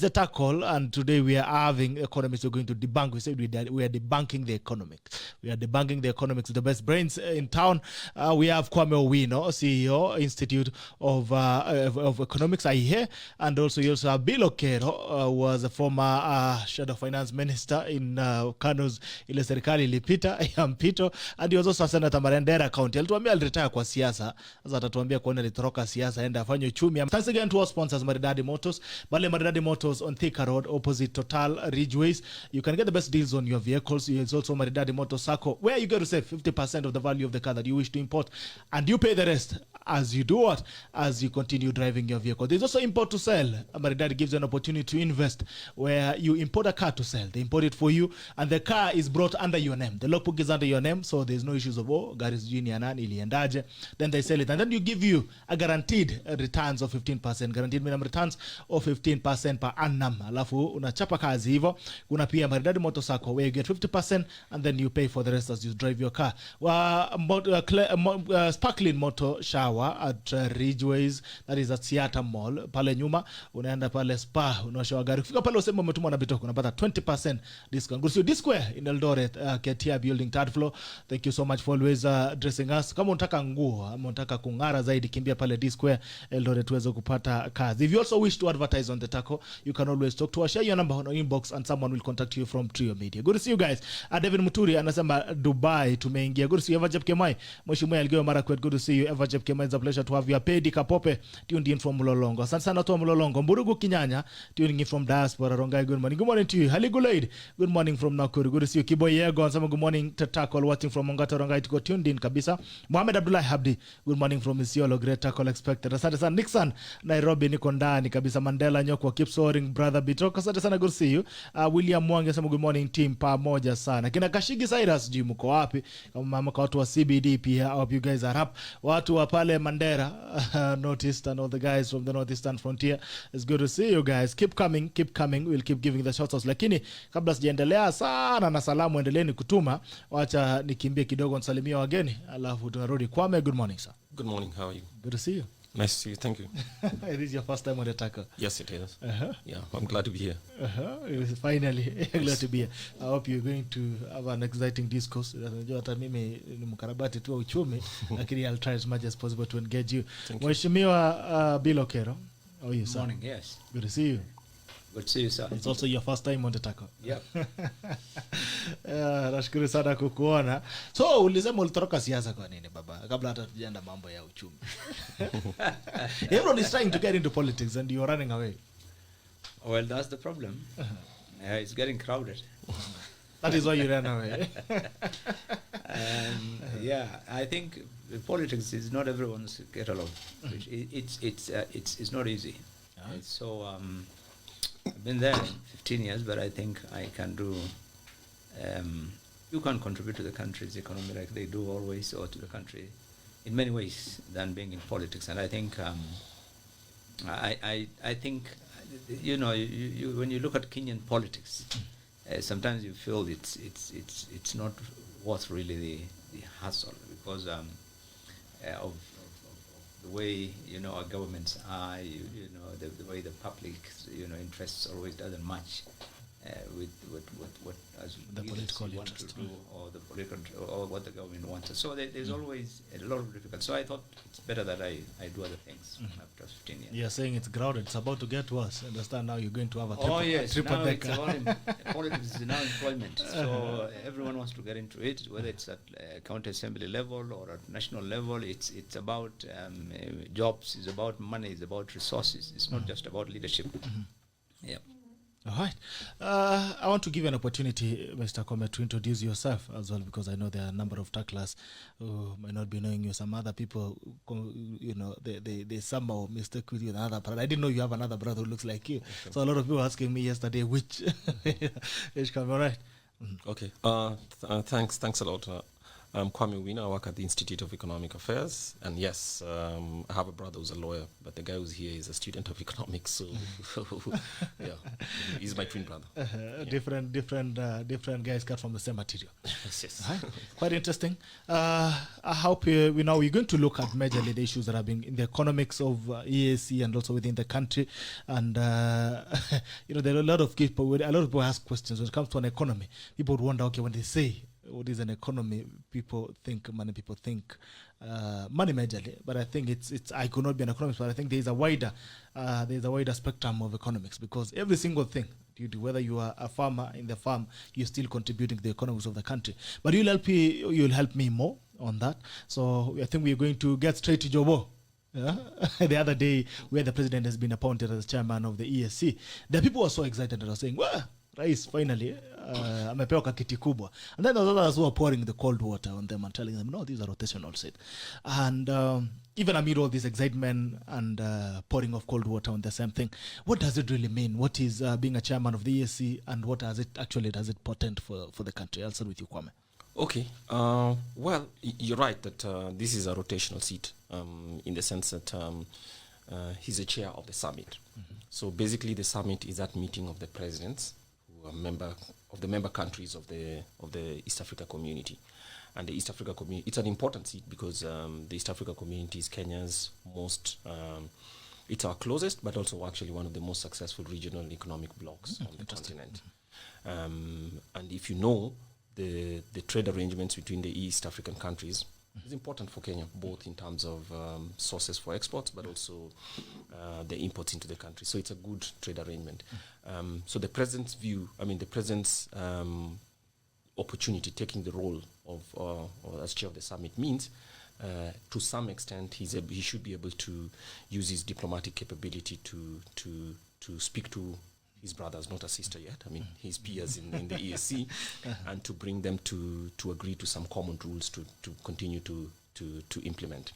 a tackle, and today we are having economists who are going to debunk. We said we are debunking the economics. We are debunking the economics. The best brains in town. We have KWAME OWINO, CEO, Institute of Economics, I hear, and also you also have BILLOW KERROW, was a former shadow finance minister in Kano's ile serikali ilipita ya mpito, and he was also a senator MANDERA County. Alituambia aliretire kwa siasa. Sasa atatuambia kuona alitoroka siasa aenda afanye uchumi. Thanks again to our sponsors, Maridadi Motors. Bale Maridadi Motors on Thika Road, opposite Total Ridgeways. You can get the best deals on your vehicles. It's also Maridadi Motors Sacco, where you get to save 50% of the value of the car that you wish to import, and you pay the rest as you do what? As you continue driving your vehicle. There's also import to sell. Maridadi gives you an opportunity to invest, where you import a car to sell. They import it for you, and the car is brought under your name. The logbook is under your name, so there's no issues of gari sijui ya nani iliendaje. Then they sell it, and then you give you a guaranteed returns of 15%, guaranteed minimum returns of 15% per annum. Alafu unachapa kazi hivyo. Kuna pia Maridadi Motor Sacco, where you get 50% and then you pay for the rest as you drive your car. Sparkling Motor Shower at Ridgeways, that is at Seattle Mall. Pale nyuma unaenda pale spa, unaosha gari. Fika pale useme umetumwa na Bitoko, unapata 20% discount. Go to D-Square in Eldoret, Ketia building, third floor. Thank you so much for always dressing us. Kama unataka nguo ama unataka kung'ara zaidi, kimbia pale D-Square Eldoret tuweze kupata kazi. If you also wish to advertise on the taco, you can always talk to us. Share your number on our inbox and someone will contact you from Trio Media. Good to see you guys. David Muturi anasema Dubai tumeingia. Good to see you, Everjep Kemai. Mheshimiwa Elgeyo Marakwet, good to see you. Everjep Kemai, it's a pleasure to have you. Pedi Kapope tuned in from Mlolongo. Asante sana to Mlolongo. Mburugu Kinyanya tuning in from Diaspora Rongai. Good morning. Good morning to you. Hali Gulaid. Good morning from Nakuru. Good to see you. Kiboy Yego anasema good morning to Tackle, watching from Mongata Rongai. Tuko tuned in kabisa. Mohamed Abdullah Habdi, good morning from Isiolo. Great Tackle expected. Asante sana Nixon Nairobi, niko ndani kabisa. Mandela Nyoko, keep soaring brother Bitoko. Asante sana, good to see you. William Mwangi anasema good morning team, pamoja sana. Kina Kashigi Cyrus, ji mko wapi? Kama mama kwa watu wa CBD pia, I hope you guys are up. Watu wa pale Mandera, Northeast, and all the guys from the Northeastern frontier, it's good to see you guys. Keep coming, keep coming. We'll keep giving the shout outs. Lakini kabla sijaendelea sana na salamu, endeleeni kutuma. Wacha nikimbie kidogo nsalimia wageni, alafu tunarudi. KWAME, good morning sir. Good morning, how are you? Good to see you. Nice to see you, thank you. This is your first time on the tackle? Yes, it is. Yeah, I'm glad to be here. Finally, glad to be here. I hope you're going to have an exciting discourse. Hata mimi ni mkarabati tu wa uchumi, lakini I'll try as much as possible to engage you. Mheshimiwa BILLOW KERROW, how are you, sir? Morning, yes. Good to see you. Good to see you, sir. It's also your first time on the tackle. Yep. Nashukuru sana kukuona. So, ulisema ulitoroka siasa kwa nini baba? Kabla hata tujaenda mambo ya uchumi. Everyone is trying to get into politics and you're running away. Well, that's the problem. It's getting crowded. That is why you ran away. Yeah, I think politics is not everyone's get along. It's not easy. So I've been there 15 years, but I think I can do. You can contribute to the country's economy like they do always, or to the country in many ways than being in politics. And I think I think you know, when you look at Kenyan politics, sometimes you feel it's not worth really the hassle, because of the way, you know, our governments are, you know, the way the public, you know, interests always doesn't match with what as the political want interest to do, or the political or what the government wants. So there's always a lot of difficulty. So I thought it's better that I do other things after 15 years. You're saying it's crowded. It's about to get worse. Understand now you're going to have a triple decker. Politics is now employment. So everyone wants to get into it, whether it's at county assembly level or at national level. It's about jobs. It's about money. It's about resources. It's not just about leadership. Yeah. All right. I want to give you an opportunity, Mr. Kome, to introduce yourself as well, because I know there are a number of tacklers who might not be knowing you. Some other people, you know, they somehow mistake with you with another brother. I didn't know you have another brother who looks like you. Okay. So a lot of people were asking me yesterday, which Kome, all right? Okay. Thanks a lot. I'm KWAME OWINO. I work at the Institute of Economic Affairs. And yes, I have a brother who's a lawyer, but the guy who's here is a student of economics. So, yeah, he's my twin brother. Different guys cut from the same material. Yes. Right. Quite interesting. I hope we're going to look at majorly the issues that have been in the economics of EAC and also within the country. And, there are a lot of people ask questions when it comes to an economy. People would wonder, okay, when they say, what is an economy? Many people think money majorly, but I think I could not be an economist, but I think there's a wider spectrum of economics, because every single thing you do, whether you are a farmer in the farm, you're still contributing to the economics of the country. But you'll help me more on that. So I think we're going to get straight to Jobo. Yeah? The other day, where the president has been appointed as chairman of the ESC, the people were so excited that I was saying, well, Rais finally amepewa kakiti kubwa. And then others were pouring the cold water on them and telling them, no, these are rotational seats. And even amid all this excitement and pouring of cold water on the same thing, what does it really mean? What is being a chairman of the ESC, and what does it portend for the country? I'll start with you, Kwame. Okay. Well, you're right that this is a rotational seat in the sense that he's a chair of the summit. Mm-hmm. So basically the summit is that meeting of the presidents who are member countries of the East Africa community. And the East Africa community, it's an important seat because the East Africa community is Kenya's most, it's our closest, but also actually one of the most successful regional economic blocs on the continent. And if you know, the trade arrangements between the East African countries is important for Kenya, both in terms of sources for exports, but also the imports into the country. So it's a good trade arrangement. So the president's view, the president's opportunity, taking the role of as chair of the summit means, to some extent, he should be able to use his diplomatic capability to speak to his brothers, not a sister yet, his peers in the ESC, and to bring them to agree to some common rules to continue to implement.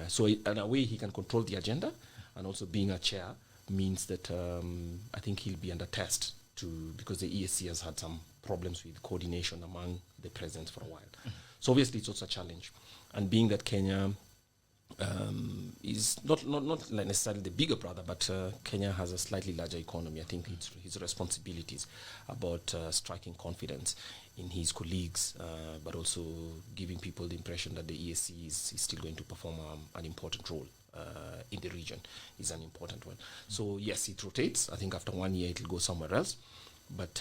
So in a way, he can control the agenda, and also being a chair means that I think he'll be under test because the ESC has had some problems with coordination among the presidents for a while. So obviously it's also a challenge. And being that Kenya is not necessarily the bigger brother, but Kenya has a slightly larger economy. I think it's his responsibilities about striking confidence in his colleagues, but also giving people the impression that the ESC is still going to perform an important role in the region is an important one. So yes, it rotates. I think after 1 year it will go somewhere else, but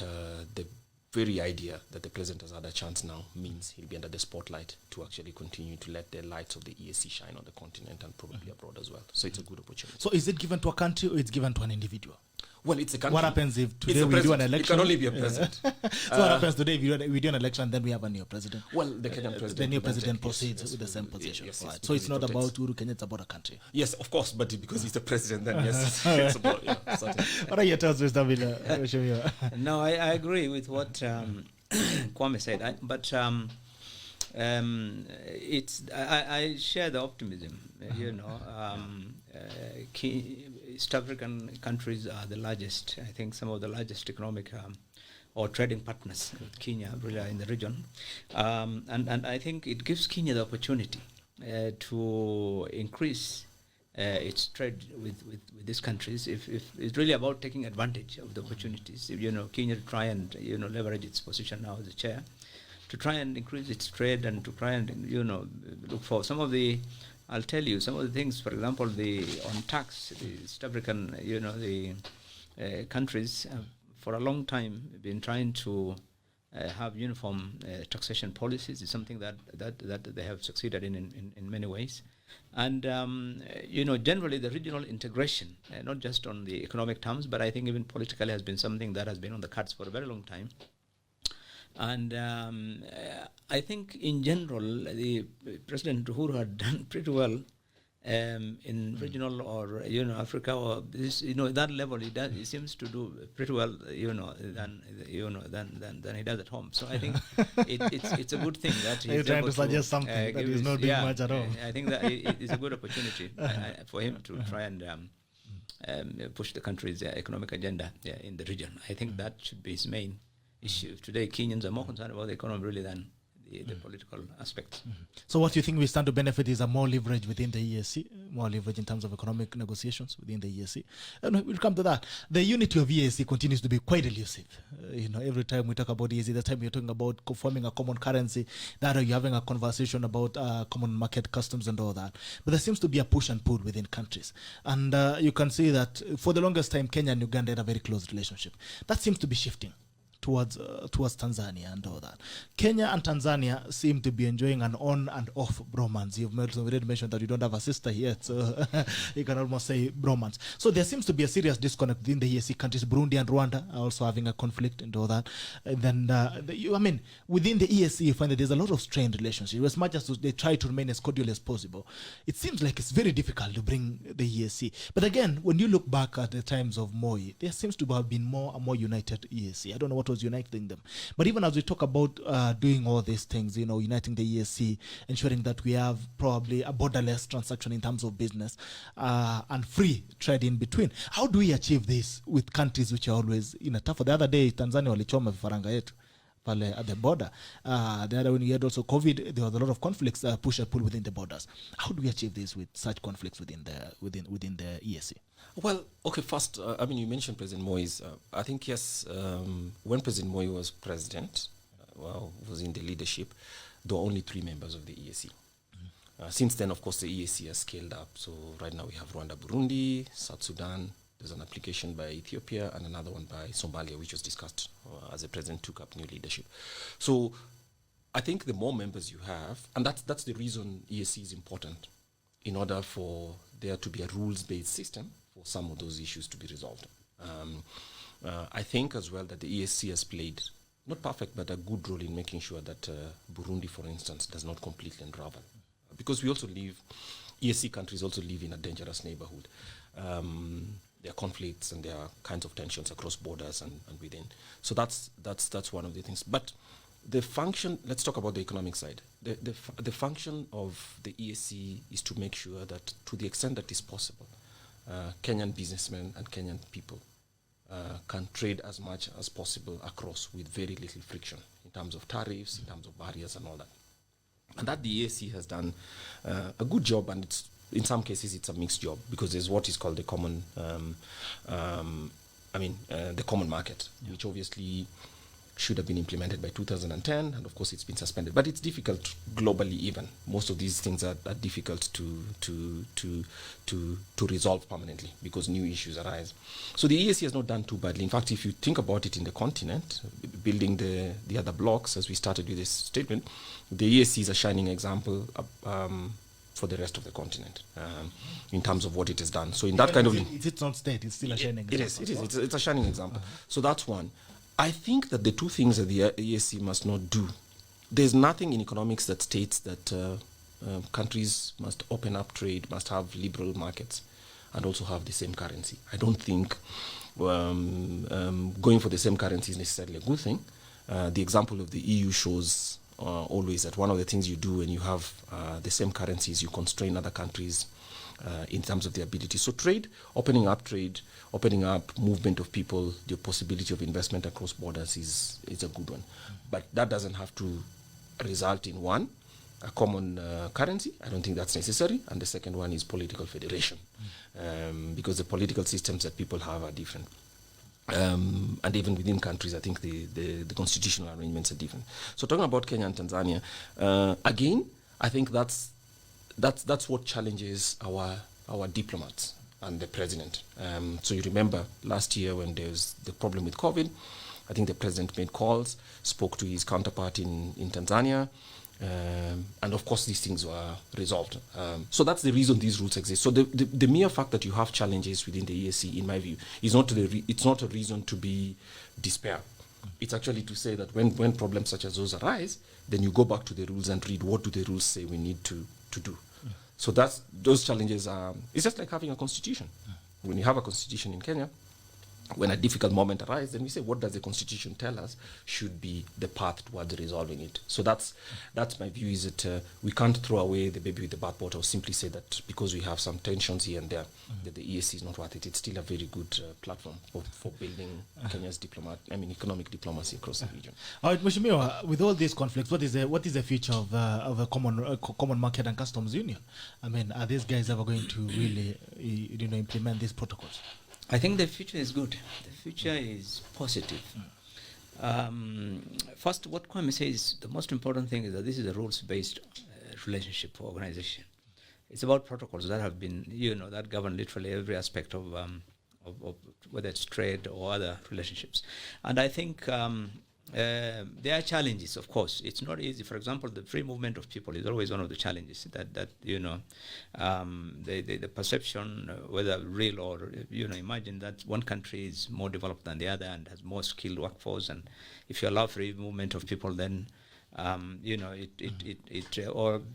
the very idea that the president has had a chance now means he'll be under the spotlight to actually continue to let the lights of the ESC shine on the continent and probably abroad as well. So it's a good opportunity. So is it given to a country or it's given to an individual? Well, it's a country. What happens if today we do an election? It can only be a president. So what happens today if we do an election and then we have a new president? Well, the Kenyan president. The new president proceeds with the same position. Yes, right. So it's not about Uhuru Kenyatta, it's about a country. Yes, of course, but because he's the president, then yes, it's about, What are your thoughts, Mr. Villa? No, I agree with what Kwame said, I share the optimism. East African countries are the largest. I think some of the largest economic or trading partners with Kenya really are in the region, and I think it gives Kenya the opportunity to increase its trade with these countries. If it's really about taking advantage of the opportunities, Kenya to try and leverage its position now as the chair, to try and increase its trade and to try and look for some of the. I'll tell you some of the things. For example, on tax, the East African, the countries for a long time been trying to have uniform taxation policies. It's something that they have succeeded in many ways. And, generally the regional integration, not just on the economic terms, but I think even politically has been something that has been on the cards for a very long time. And I think in general, the President Uhuru had done pretty well in regional or, Africa or this, that level. He seems to do pretty well, than he does at home. So I think it's a good thing that he's You're trying to suggest something that is not doing much at all. I think that it's a good opportunity for him to try and push the country's economic agenda in the region. I think that should be his main issue. Today, Kenyans are more concerned about the economy really than the political aspects. So what do you think we stand to benefit is a more leverage within the EAC, more leverage in terms of economic negotiations within the EAC? And we'll come to that. The unity of EAC continues to be quite elusive. Every time we talk about EAC, the time you're talking about forming a common currency, that or you're having a conversation about common market customs and all that. But there seems to be a push and pull within countries. And you can see that for the longest time, Kenya and Uganda had a very close relationship. That seems to be shifting towards Tanzania and all that. Kenya and Tanzania seem to be enjoying an on and off bromance. You've already mentioned that you don't have a sister yet, so you can almost say bromance. So there seems to be a serious disconnect within the EAC countries. Burundi and Rwanda are also having a conflict and all that. And then, within the EAC, you find that there's a lot of strained relationships. As much as they try to remain as cordial as possible, it seems like it's very difficult to bring the EAC. But again, when you look back at the times of Moi, there seems to have been a more united EAC. I don't know what was uniting them. But even as we talk about doing all these things, uniting the EAC, ensuring that we have probably a borderless transaction in terms of business and free trade in between. How do we achieve this with countries which are always in a tough? The other day, Tanzania walichoma vifaranga yetu pale at the border. The other when we had also COVID, there was a lot of conflicts, push and pull within the borders. How do we achieve this with such conflicts within the EAC? Well, okay, first, you mentioned President Moi's. I think, yes, when President Moi was president, was in the leadership, there were only 3 members of the EAC. Since then, of course, the EAC has scaled up. So right now we have Rwanda, Burundi, South Sudan. There's an application by Ethiopia and another one by Somalia, which was discussed as the president took up new leadership. So I think the more members you have, and that's the reason EAC is important, in order for there to be a rules-based system for some of those issues to be resolved. I think as well that the EAC has played, not perfect, but a good role in making sure that Burundi, for instance, does not completely unravel. Because we also EAC countries also live in a dangerous neighborhood. There are conflicts and there are kinds of tensions across borders and within. So that's one of the things. But the function, let's talk about the economic side. The function of the EAC is to make sure that to the extent that is possible, Kenyan businessmen and Kenyan people can trade as much as possible across with very little friction in terms of tariffs, in terms of barriers and all that. And that the EAC has done a good job, and in some cases it's a mixed job because there's what is called the common, the common market, which obviously should have been implemented by 2010, and of course it's been suspended. But it's difficult globally even. Most of these things are difficult to resolve permanently because new issues arise. So the EAC has not done too badly. In fact, if you think about it in the continent, building the other blocks, as we started with this statement, the EAC is a shining example for the rest of the continent in terms of what it has done. So in that kind of... It's not state, it's still a shining example. It is. It's a shining example. So that's one. I think that the two things that the EAC must not do, there's nothing in economics that states that countries must open up trade, must have liberal markets, and also have the same currency. I don't think going for the same currency is necessarily a good thing. The example of the EU shows always that one of the things you do when you have the same currencies, you constrain other countries in terms of their ability. So opening up movement of people, the possibility of investment across borders is a good one. But that doesn't have to result in a common currency. I don't think that's necessary. And the second one is political federation, because the political systems that people have are different. And even within countries, I think the constitutional arrangements are different. So talking about Kenya and Tanzania, again, I think that's what challenges our diplomats and the president. So you remember last year when there was the problem with COVID, I think the president made calls, spoke to his counterpart in Tanzania, and of course these things were resolved. So that's the reason these rules exist. So the mere fact that you have challenges within the EAC, in my view, is it's not a reason to be despair. It's actually to say that when problems such as those arise, then you go back to the rules and read what do the rules say we need to do. So those challenges it's just like having a constitution. When you have a constitution in Kenya, when a difficult moment arises, then we say, what does the Constitution tell us should be the path towards resolving it? So that's my view, is that we can't throw away the baby with the bathwater, or simply say that because we have some tensions here and there, that the EAC is not worth it. It's still a very good platform for building Kenya's economic diplomacy across the region. All right, Mheshimiwa, with all these conflicts, what is the future of a common market and customs union? I mean, are these guys ever going to really implement these protocols? I think the future is good. The future is positive. First, what KWAME says, the most important thing is that this is a rules-based relationship organization. It's about protocols that have been, that govern literally every aspect of whether it's trade or other relationships. And I think there are challenges, of course. It's not easy. For example, the free movement of people is always one of the challenges that the perception, whether real or, imagine that one country is more developed than the other and has more skilled workforce. And if you allow free movement of people, then, or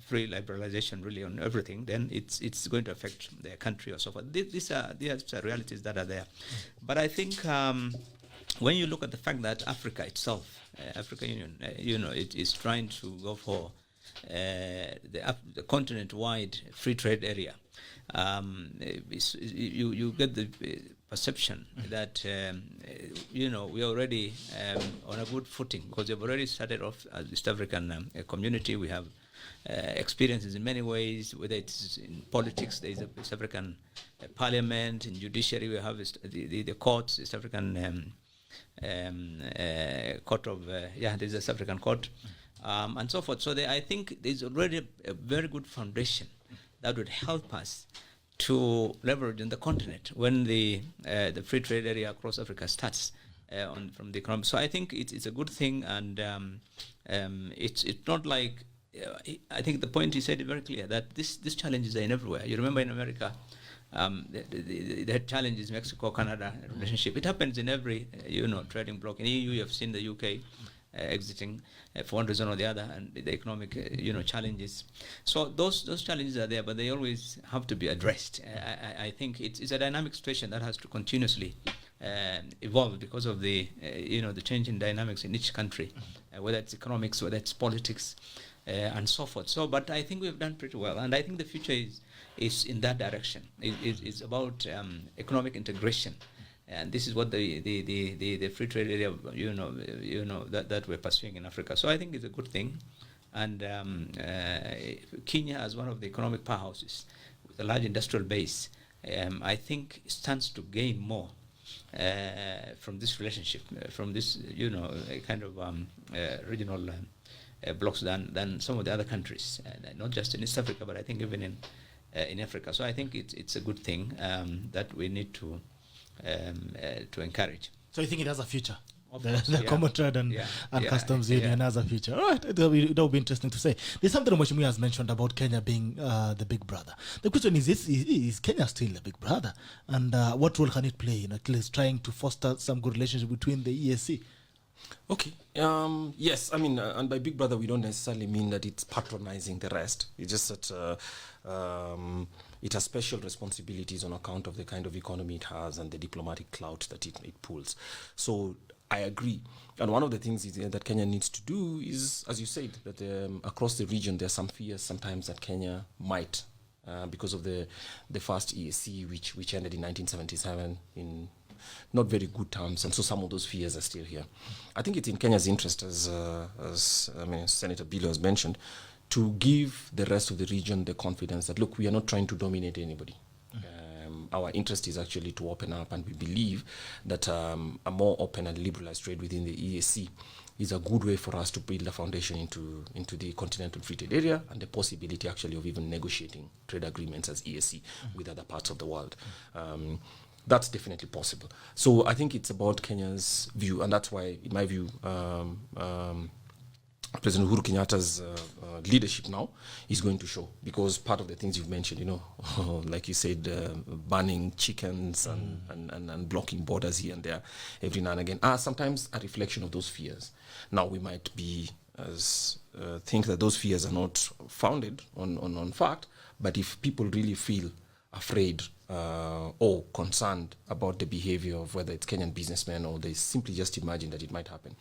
free liberalization really on everything, then it's going to affect their country or so forth. These are realities that are there. But I think when you look at the fact that Africa itself, African Union, it is trying to go for the continent-wide free trade area, you get the perception that we are already on a good footing, because we've already started off as East African community. We have experiences in many ways, whether it's in politics, there is a East African parliament, in judiciary we have the courts, East African court of there's a South African court, and so forth. So I think there's already a very good foundation that would help us to leverage on the continent when the free trade area across Africa starts from the economy. So I think it's a good thing, and it's not like I think the point he said is very clear, that these challenges are in everywhere. You remember in America, they had challenges, Mexico, Canada relationship. It happens in every, trading bloc. In EU, you have seen the UK exiting for one reason or the other, and the economic, challenges. So those challenges are there, but they always have to be addressed. I think it's a dynamic situation that has to continuously evolve because of the, the changing dynamics in each country, whether it's economics, whether it's politics, and so forth. So, but I think we've done pretty well, and I think the future is in that direction. It's about economic integration, and this is what the free trade area, that we're pursuing in Africa. So I think it's a good thing, and Kenya, as one of the economic powerhouses with a large industrial base, I think stands to gain more from this relationship, from this kind of regional blocks than some of the other countries, not just in East Africa, but I think even in Africa. So I think it's a good thing that we need to encourage. So you think it has a future? Course, the common trade and customs union has a future. All right, that will be interesting to say. There's something Mheshimiwa has mentioned about Kenya being the big brother. The question is Kenya still the big brother? And what role can it play in at least trying to foster some good relationship between the EAC? Okay. Yes, I mean, and by big brother, we don't necessarily mean that it's patronizing the rest. It's just that it has special responsibilities on account of the kind of economy it has and the diplomatic clout that it pulls. So I agree. And one of the things that Kenya needs to do is, as you said, that across the region, there are some fears sometimes that Kenya might, because of the first EAC, which ended in 1977 in not very good terms, and so some of those fears are still here. I think it's in Kenya's interest, as Senator Billow has mentioned, to give the rest of the region the confidence that, look, we are not trying to dominate anybody. Our interest is actually to open up, and we believe that a more open and liberalized trade within the EAC is a good way for us to build a foundation into the continental free trade area, and the possibility actually of even negotiating trade agreements as EAC with other parts of the world. That's definitely possible. So I think it's about Kenya's view, and that's why, in my view, President Uhuru Kenyatta's leadership now is going to show, because part of the things you've mentioned, like you said, banning chickens and blocking borders here and there every now and again are sometimes a reflection of those fears. Now we might be think that those fears are not founded on fact, but if people really feel afraid or concerned about the behavior of whether it's Kenyan businessmen or they simply just imagine that it might happen.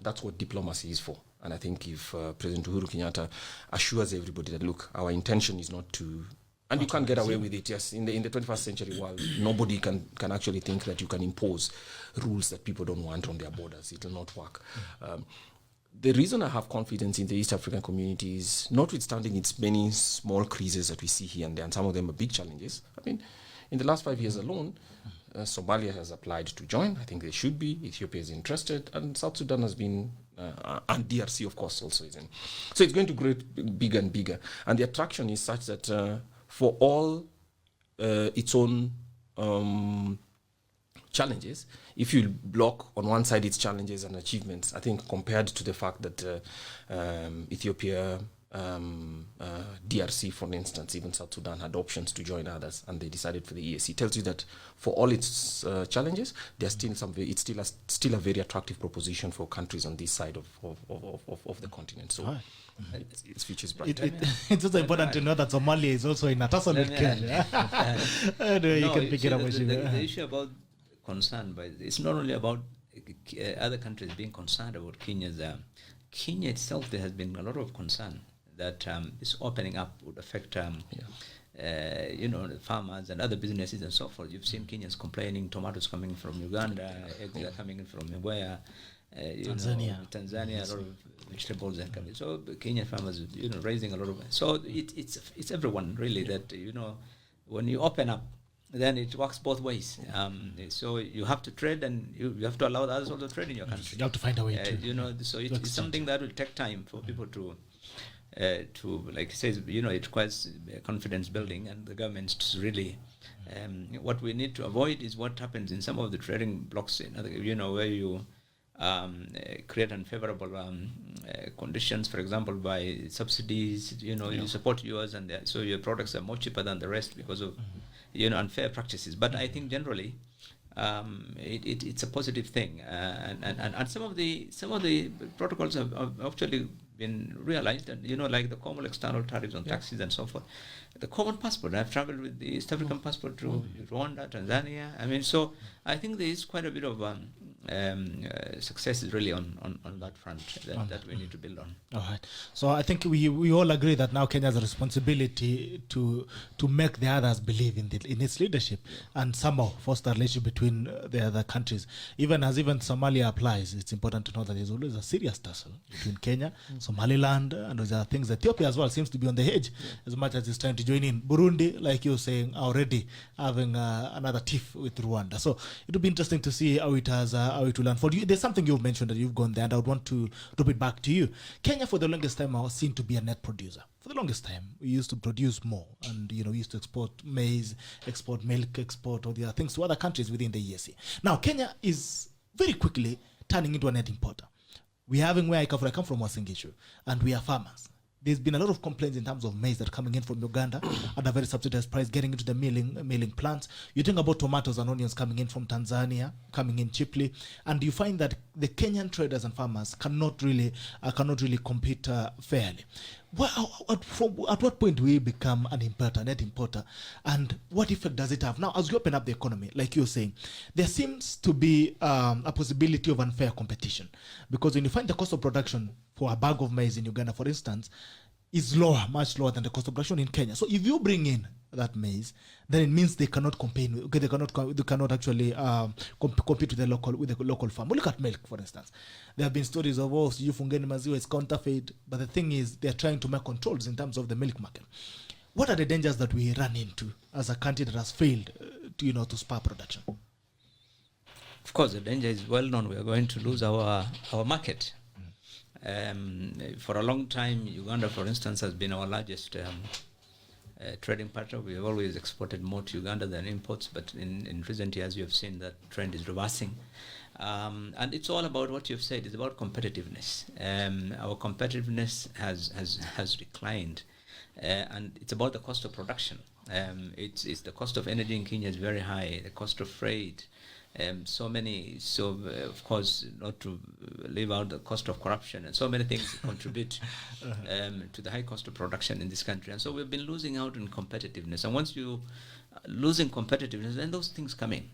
That's what diplomacy is for. And I think if President Uhuru Kenyatta assures everybody that, look, our intention is not to, and you can't get away with it, yes, in the 21st century world, nobody can actually think that you can impose rules that people don't want on their borders. It will not work. The reason I have confidence in the East African community is, notwithstanding its many small creases that we see here and there, and some of them are big challenges. I mean, in the last 5 years alone, Somalia has applied to join. I think they should be. Ethiopia is interested, and South Sudan has been, and DRC, of course, also is in. So it's going to grow bigger and bigger. And the attraction is such that for all its own challenges, if you block on one side its challenges and achievements, I think compared to the fact that Ethiopia, DRC, for instance, even South Sudan had options to join others, and they decided for the EAC. Tells you that for all its challenges, there's still it's still a very attractive proposition for countries on this side of the continent. So its future is bright. It's also important to know that Somalia is also in a tussle with Kenya. Anyway, you can pick it up. The issue about concern, but it's not only about other countries being concerned about Kenya's. Kenya itself, there has been a lot of concern that this opening up would affect, the farmers and other businesses and so forth. You've seen Kenyans complaining, tomatoes coming from Uganda, eggs are coming in from where, Tanzania, a lot of vegetables are coming. So Kenyan farmers, raising a lot of. So it's everyone really that when you open up, then it works both ways. So you have to trade, and you have to allow others also to trade in your country. You have to find a way to. So it's something that will take time for people to like it says, it requires confidence building, and the governments to really. What we need to avoid is what happens in some of the trading blocks, where you create unfavorable conditions, for example, by subsidies. You support yours, and so your products are more cheaper than the rest because of unfair practices. But I think generally it's a positive thing, and some of the protocols have actually been realized, and like the common external tariffs on taxes and so forth. The common passport. I've traveled with the East African passport to Rwanda, Tanzania. I mean, so I think there is quite a bit of success really on that front that we need to build on. All right. So I think we all agree that now Kenya has a responsibility to make the others believe in its leadership and somehow foster a relationship between the other countries. Even Somalia applies, it's important to know that there's always a serious tussle between Kenya, Somaliland, and those other things. Ethiopia as well seems to be on the edge as much as it's trying to join in. Burundi, like you're saying, already having another tiff with Rwanda. So it would be interesting to see how it will unfold. There's something you've mentioned that you've gone there, and I would want to drop it back to you. Kenya, for the longest time, was seen to be a net producer. For the longest time, we used to produce more, and we used to export maize, export milk, export all the other things to other countries within the EAC. Now, Kenya is very quickly turning into a net importer. We're having, where I come from Wasingishu, and we are farmers. There's been a lot of complaints in terms of maize that are coming in from Uganda at a very subsidized price, getting into the milling plants. You think about tomatoes and onions coming in from Tanzania, coming in cheaply, and you find that the Kenyan traders and farmers cannot really compete fairly. At what point do we become a net importer, and what effect does it have? Now, as we open up the economy, like you're saying, there seems to be a possibility of unfair competition, because when you find the cost of production for a bag of maize in Uganda, for instance, is lower, much lower than the cost of production in Kenya. So if you bring in that maize, then it means they cannot compete. They cannot actually compete with the local farm. We look at milk, for instance. There have been stories of Fungeni Maziwa is counterfeit, but the thing is, they're trying to make controls in terms of the milk market. What are the dangers that we run into as a country that has failed to spur production? Of course, the danger is well known. We are going to lose our market. For a long time, Uganda, for instance, has been our largest trading partner. We have always exported more to Uganda than imports, but in recent years, you have seen that trend is reversing. And it's all about what you've said. It's about competitiveness. Our competitiveness has declined, and it's about the cost of production. It's the cost of energy in Kenya is very high. The cost of freight. Of course, not to leave out the cost of corruption, and so many things contribute to the high cost of production in this country. And so we've been losing out in competitiveness. And once you losing competitiveness, then those things come in.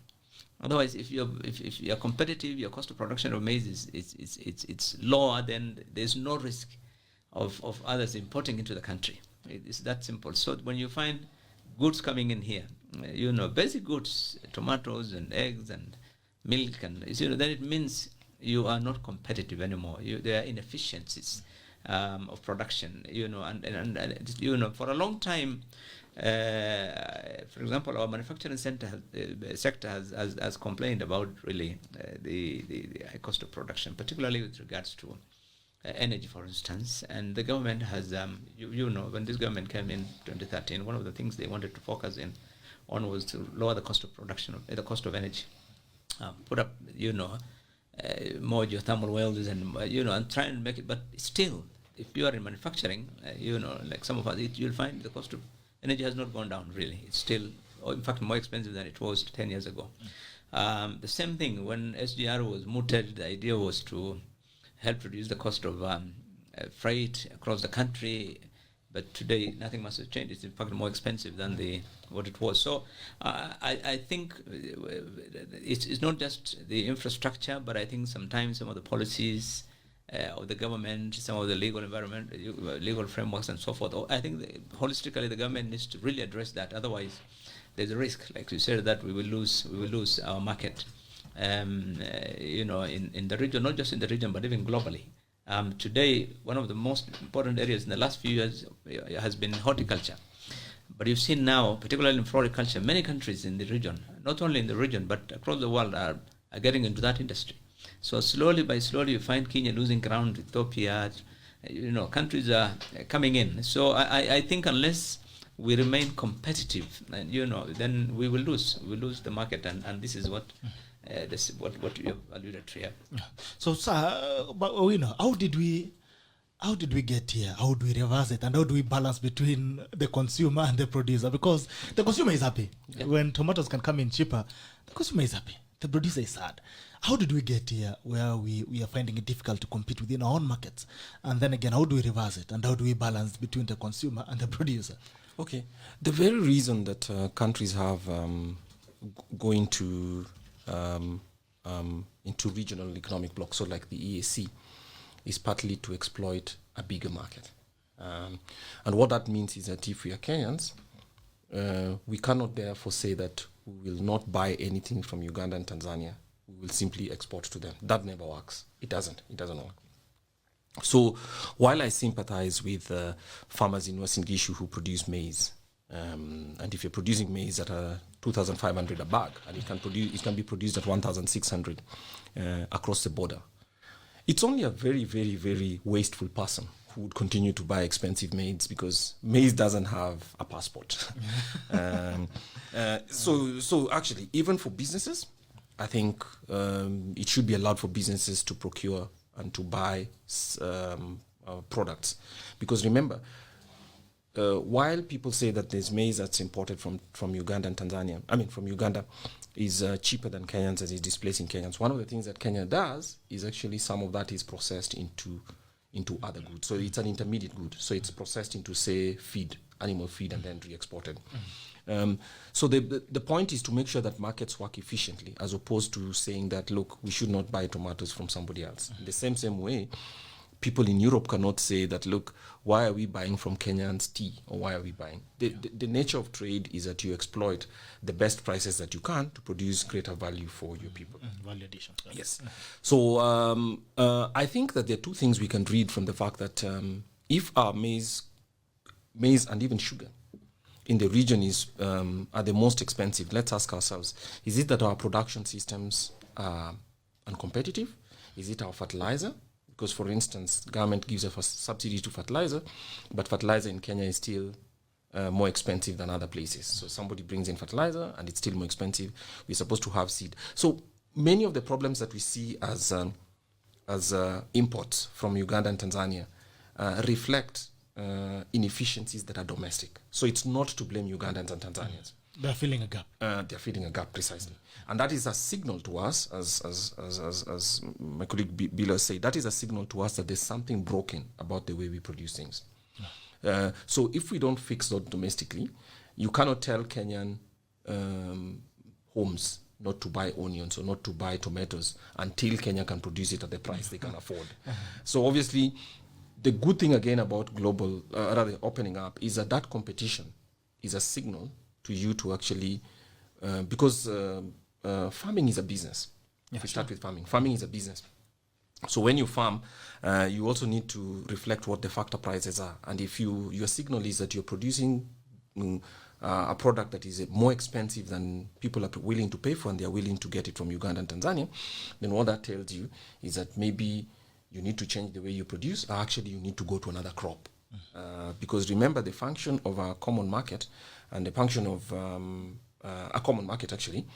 Otherwise, if you're competitive, your cost of production of maize it's lower, then there's no risk of others importing into the country. It's that simple. So when you find goods coming in here, basic goods, tomatoes and eggs and milk, and then it means you are not competitive anymore. There are inefficiencies of production. And for a long time. For example, our manufacturing sector has complained about really the high cost of production, particularly with regards to energy, for instance. And the government has, when this government came in 2013, one of the things they wanted to focus on was to lower the cost of production, the cost of energy, put up, more geothermal wells, and and try and make it. But still, if you are in manufacturing, like some of us, you'll find the cost of energy has not gone down, really. It's still, in fact, more expensive than it was 10 years ago. The same thing, when SGR was mooted, the idea was to help reduce the cost of freight across the country. But today, nothing much has changed. It's, in fact, more expensive than what it was. So I think it's not just the infrastructure, but I think sometimes some of the policies of the government, some of the legal environment, legal frameworks, and so forth. I think holistically the government needs to really address that. Otherwise, there's a risk, like you said, that we will lose our market. In the region, not just in the region, but even globally. Today, one of the most important areas in the last few years has been horticulture. But you've seen now, particularly in floriculture, many countries in the region, not only in the region, but across the world, are getting into that industry. So slowly you find Kenya losing ground, Ethiopia, countries are coming in. So I think unless we remain competitive, and then we will lose the market, and this is what you have alluded to here. So, sir, but how did we get here? How do we reverse it? And how do we balance between the consumer and the producer? Because the consumer is happy. Yeah. When tomatoes can come in cheaper, the consumer is happy. The producer is sad. How did we get here where we are finding it difficult to compete within our own markets? And then again, how do we reverse it? And how do we balance between the consumer and the producer? Okay. The very reason that countries have go into regional economic blocks, so like the EAC, is partly to exploit a bigger market. And what that means is that if we are Kenyans, we cannot therefore say that we will not buy anything from Uganda and Tanzania. We will simply export to them. That never works. It doesn't work. So while I sympathize with farmers in Western Gishu who produce maize, and if you're producing maize at 2,500 a bag, and it can be produced at 1,600 across the border, it's only a very, very, very wasteful person who would continue to buy expensive maize, because maize doesn't have a passport. So actually, even for businesses, I think it should be allowed for businesses to procure and to buy products. Because remember, while people say that there's maize that's imported from Uganda and Tanzania, from Uganda, is cheaper than Kenyans and is displacing Kenyans, one of the things that Kenya does is actually some of that is processed into other goods. So it's an intermediate good. So it's processed into, say, animal feed, and then re-exported. So the point is to make sure that markets work efficiently, as opposed to saying that, look, we should not buy tomatoes from somebody else. In the same way, people in Europe cannot say that, look, why are we buying from Kenyans tea, or why are we buying? The nature of trade is that you exploit the best prices that you can to produce greater value for your people. Value addition. Yes. So I think that there are two things we can read from the fact that if our maize and even sugar in the region are the most expensive, let's ask ourselves, is it that our production systems are uncompetitive? Is it our fertilizer? Because, for instance, the government gives a subsidy to fertilizer, but fertilizer in Kenya is still more expensive than other places. So somebody brings in fertilizer and it's still more expensive. We're supposed to have seed. So many of the problems that we see as imports from Uganda and Tanzania reflect inefficiencies that are domestic. So it's not to blame Ugandans and Tanzanians. They're filling a gap. They're filling a gap, precisely. And that is a signal to us, as my colleague Billow said, that is a signal to us that there's something broken about the way we produce things. So if we don't fix that domestically, you cannot tell Kenyan homes not to buy onions or not to buy tomatoes until Kenya can produce it at the price they can afford. So obviously, the good thing again about global, rather opening up, is that competition is a signal to you to actually, because farming is a business. If we start with farming is a business. So when you farm, you also need to reflect what the factor prices are. And if your signal is that you're producing a product that is more expensive than people are willing to pay for, and they're willing to get it from Uganda and Tanzania, then what that tells you is that maybe you need to change the way you produce, or actually you need to go to another crop. Because remember, the function of a common market and the function of a common market actually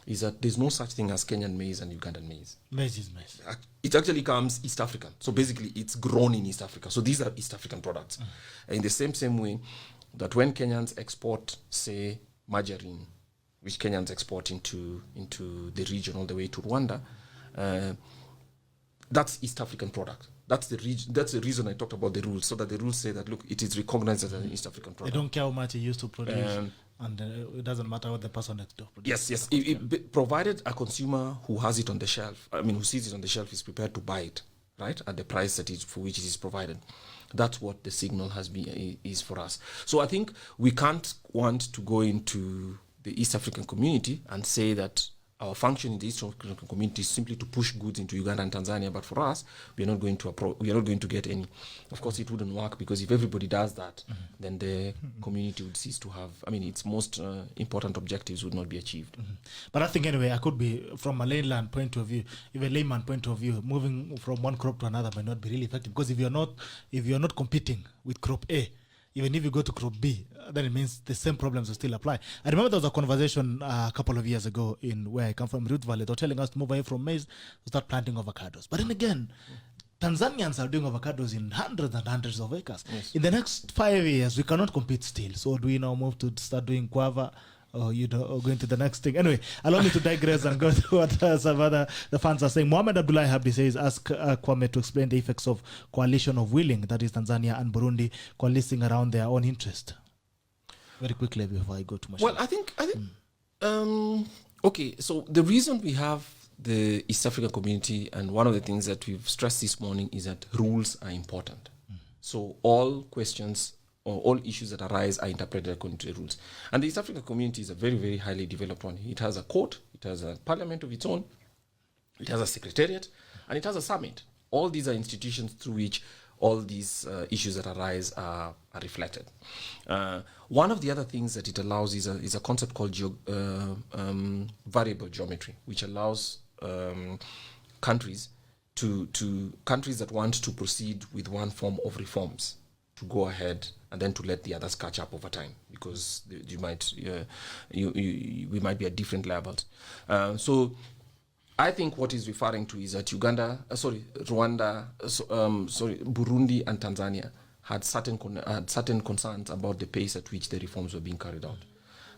is that there's no such thing as Kenyan maize and Ugandan maize. Maize is maize. It actually comes East African. So basically it's grown in East Africa. So these are East African products. In the same way that when Kenyans export, say, margarine, which Kenyans export into the region all the way to Rwanda, that's East African product. That's the reason I talked about the rules, so that the rules say that, look, it is recognized as an East African product. They don't care how much it used to produce, and it doesn't matter what the person next door produces. Yes. Provided a consumer who has it on the shelf, who sees it on the shelf, is prepared to buy it, right, at the price that is for which it is provided. That's what the signal is for us. So I think we can't want to go into the East African community and say that our function in the East African community is simply to push goods into Uganda and Tanzania, but for us, we are not going to get any. Of course, it wouldn't work, because if everybody does that, then the community would cease to have. Its most important objectives would not be achieved. But I think anyway, I could be from a layman point of view, if a layman point of view, moving from one crop to another might not be really effective, because if you're not competing with crop A, even if you go to crop B, then it means the same problems will still apply. I remember there was a conversation a couple of years ago in where I come from, Rift Valley. They were telling us to move away from maize to start planting avocados. But then again, Tanzanians are doing avocados in hundreds and hundreds of acres. Yes. In the next 5 years, we cannot compete still. So do we now move to start doing guava? Or going to the next thing. Anyway, allow me to digress and go to what some other the fans are saying. Mohammed Abdullahi Habdi says, ask Kwame to explain the effects of coalition of willing, that is Tanzania and Burundi, coalescing around their own interest. Very quickly before I go to my Well, I think okay, so the reason we have the East African community, and one of the things that we've stressed this morning, is that rules are important. So all questions or all issues that arise are interpreted according to the rules. And the East African community is a very, very highly developed one. It has a court, it has a parliament of its own, it has a secretariat, and it has a summit. All these are institutions through which all these issues that arise are reflected. One of the other things that it allows is a concept called variable geometry, which allows countries that want to proceed with one form of reforms to go ahead and then to let the others catch up over time, because we might be at different levels. So I think what is referring to is that Rwanda, Burundi and Tanzania had certain concerns about the pace at which the reforms were being carried out.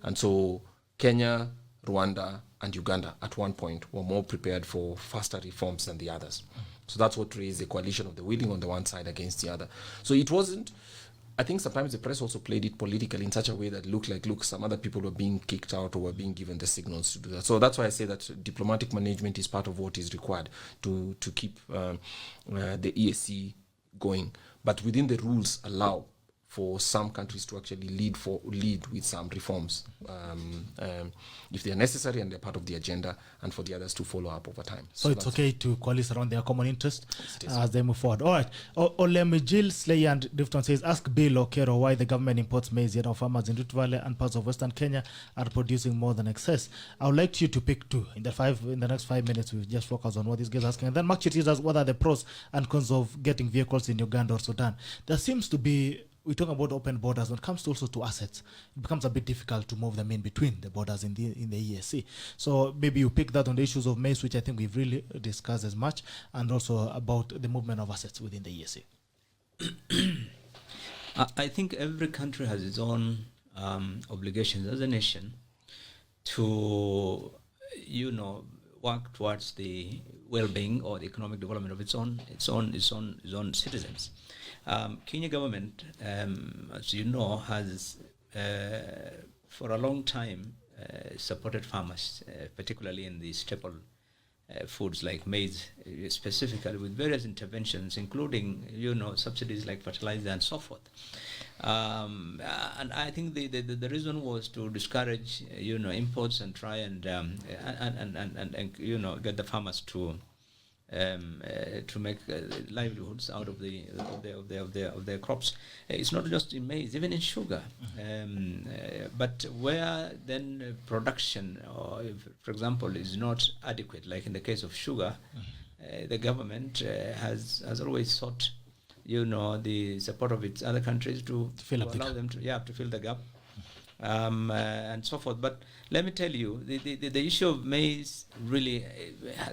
And so Kenya, Rwanda and Uganda at one point were more prepared for faster reforms than the others. So that's what raised the coalition of the willing on the one side against the other. So it wasn't, I think sometimes the press also played it politically in such a way that look, some other people were being kicked out or were being given the signals to do that. So that's why I say that diplomatic management is part of what is required to keep the EAC going. But within the rules allow for some countries to actually lead with some reforms if they are necessary and they're part of the agenda, and for the others to follow up over time. So it's okay to coalesce around their common interest as they move forward. All right. Olemijil Slayer and Difton says, ask BILLOW KERROW why the government imports maize, yet our farmers in Rift Valley and parts of Western Kenya are producing more than excess. I would like you to pick two. In the next 5 minutes, we'll just focus on what this guy is asking. And then Mark Chittis asks, what are the pros and cons of getting vehicles in Uganda or Sudan? There seems to be, we talk about open borders. When it comes to also to assets, it becomes a bit difficult to move them in between the borders in the EAC. So maybe you pick that on the issues of maize, which I think we've really discussed as much, and also about the movement of assets within the EAC. I think every country has its own obligations as a nation to, work towards the well-being or the economic development of its own citizens. Kenya government, as you know, has for a long time supported farmers, particularly in the staple foods like maize, specifically with various interventions, including subsidies like fertilizer and so forth. And I think the reason was to discourage imports and try and get the farmers to make livelihoods out of their crops. It's not just in maize, even in sugar. But where then production, or for example, is not adequate, like in the case of sugar, the government has always sought, the support of its other countries to allow them to fill the gap. And so forth. But let me tell you, the issue of maize really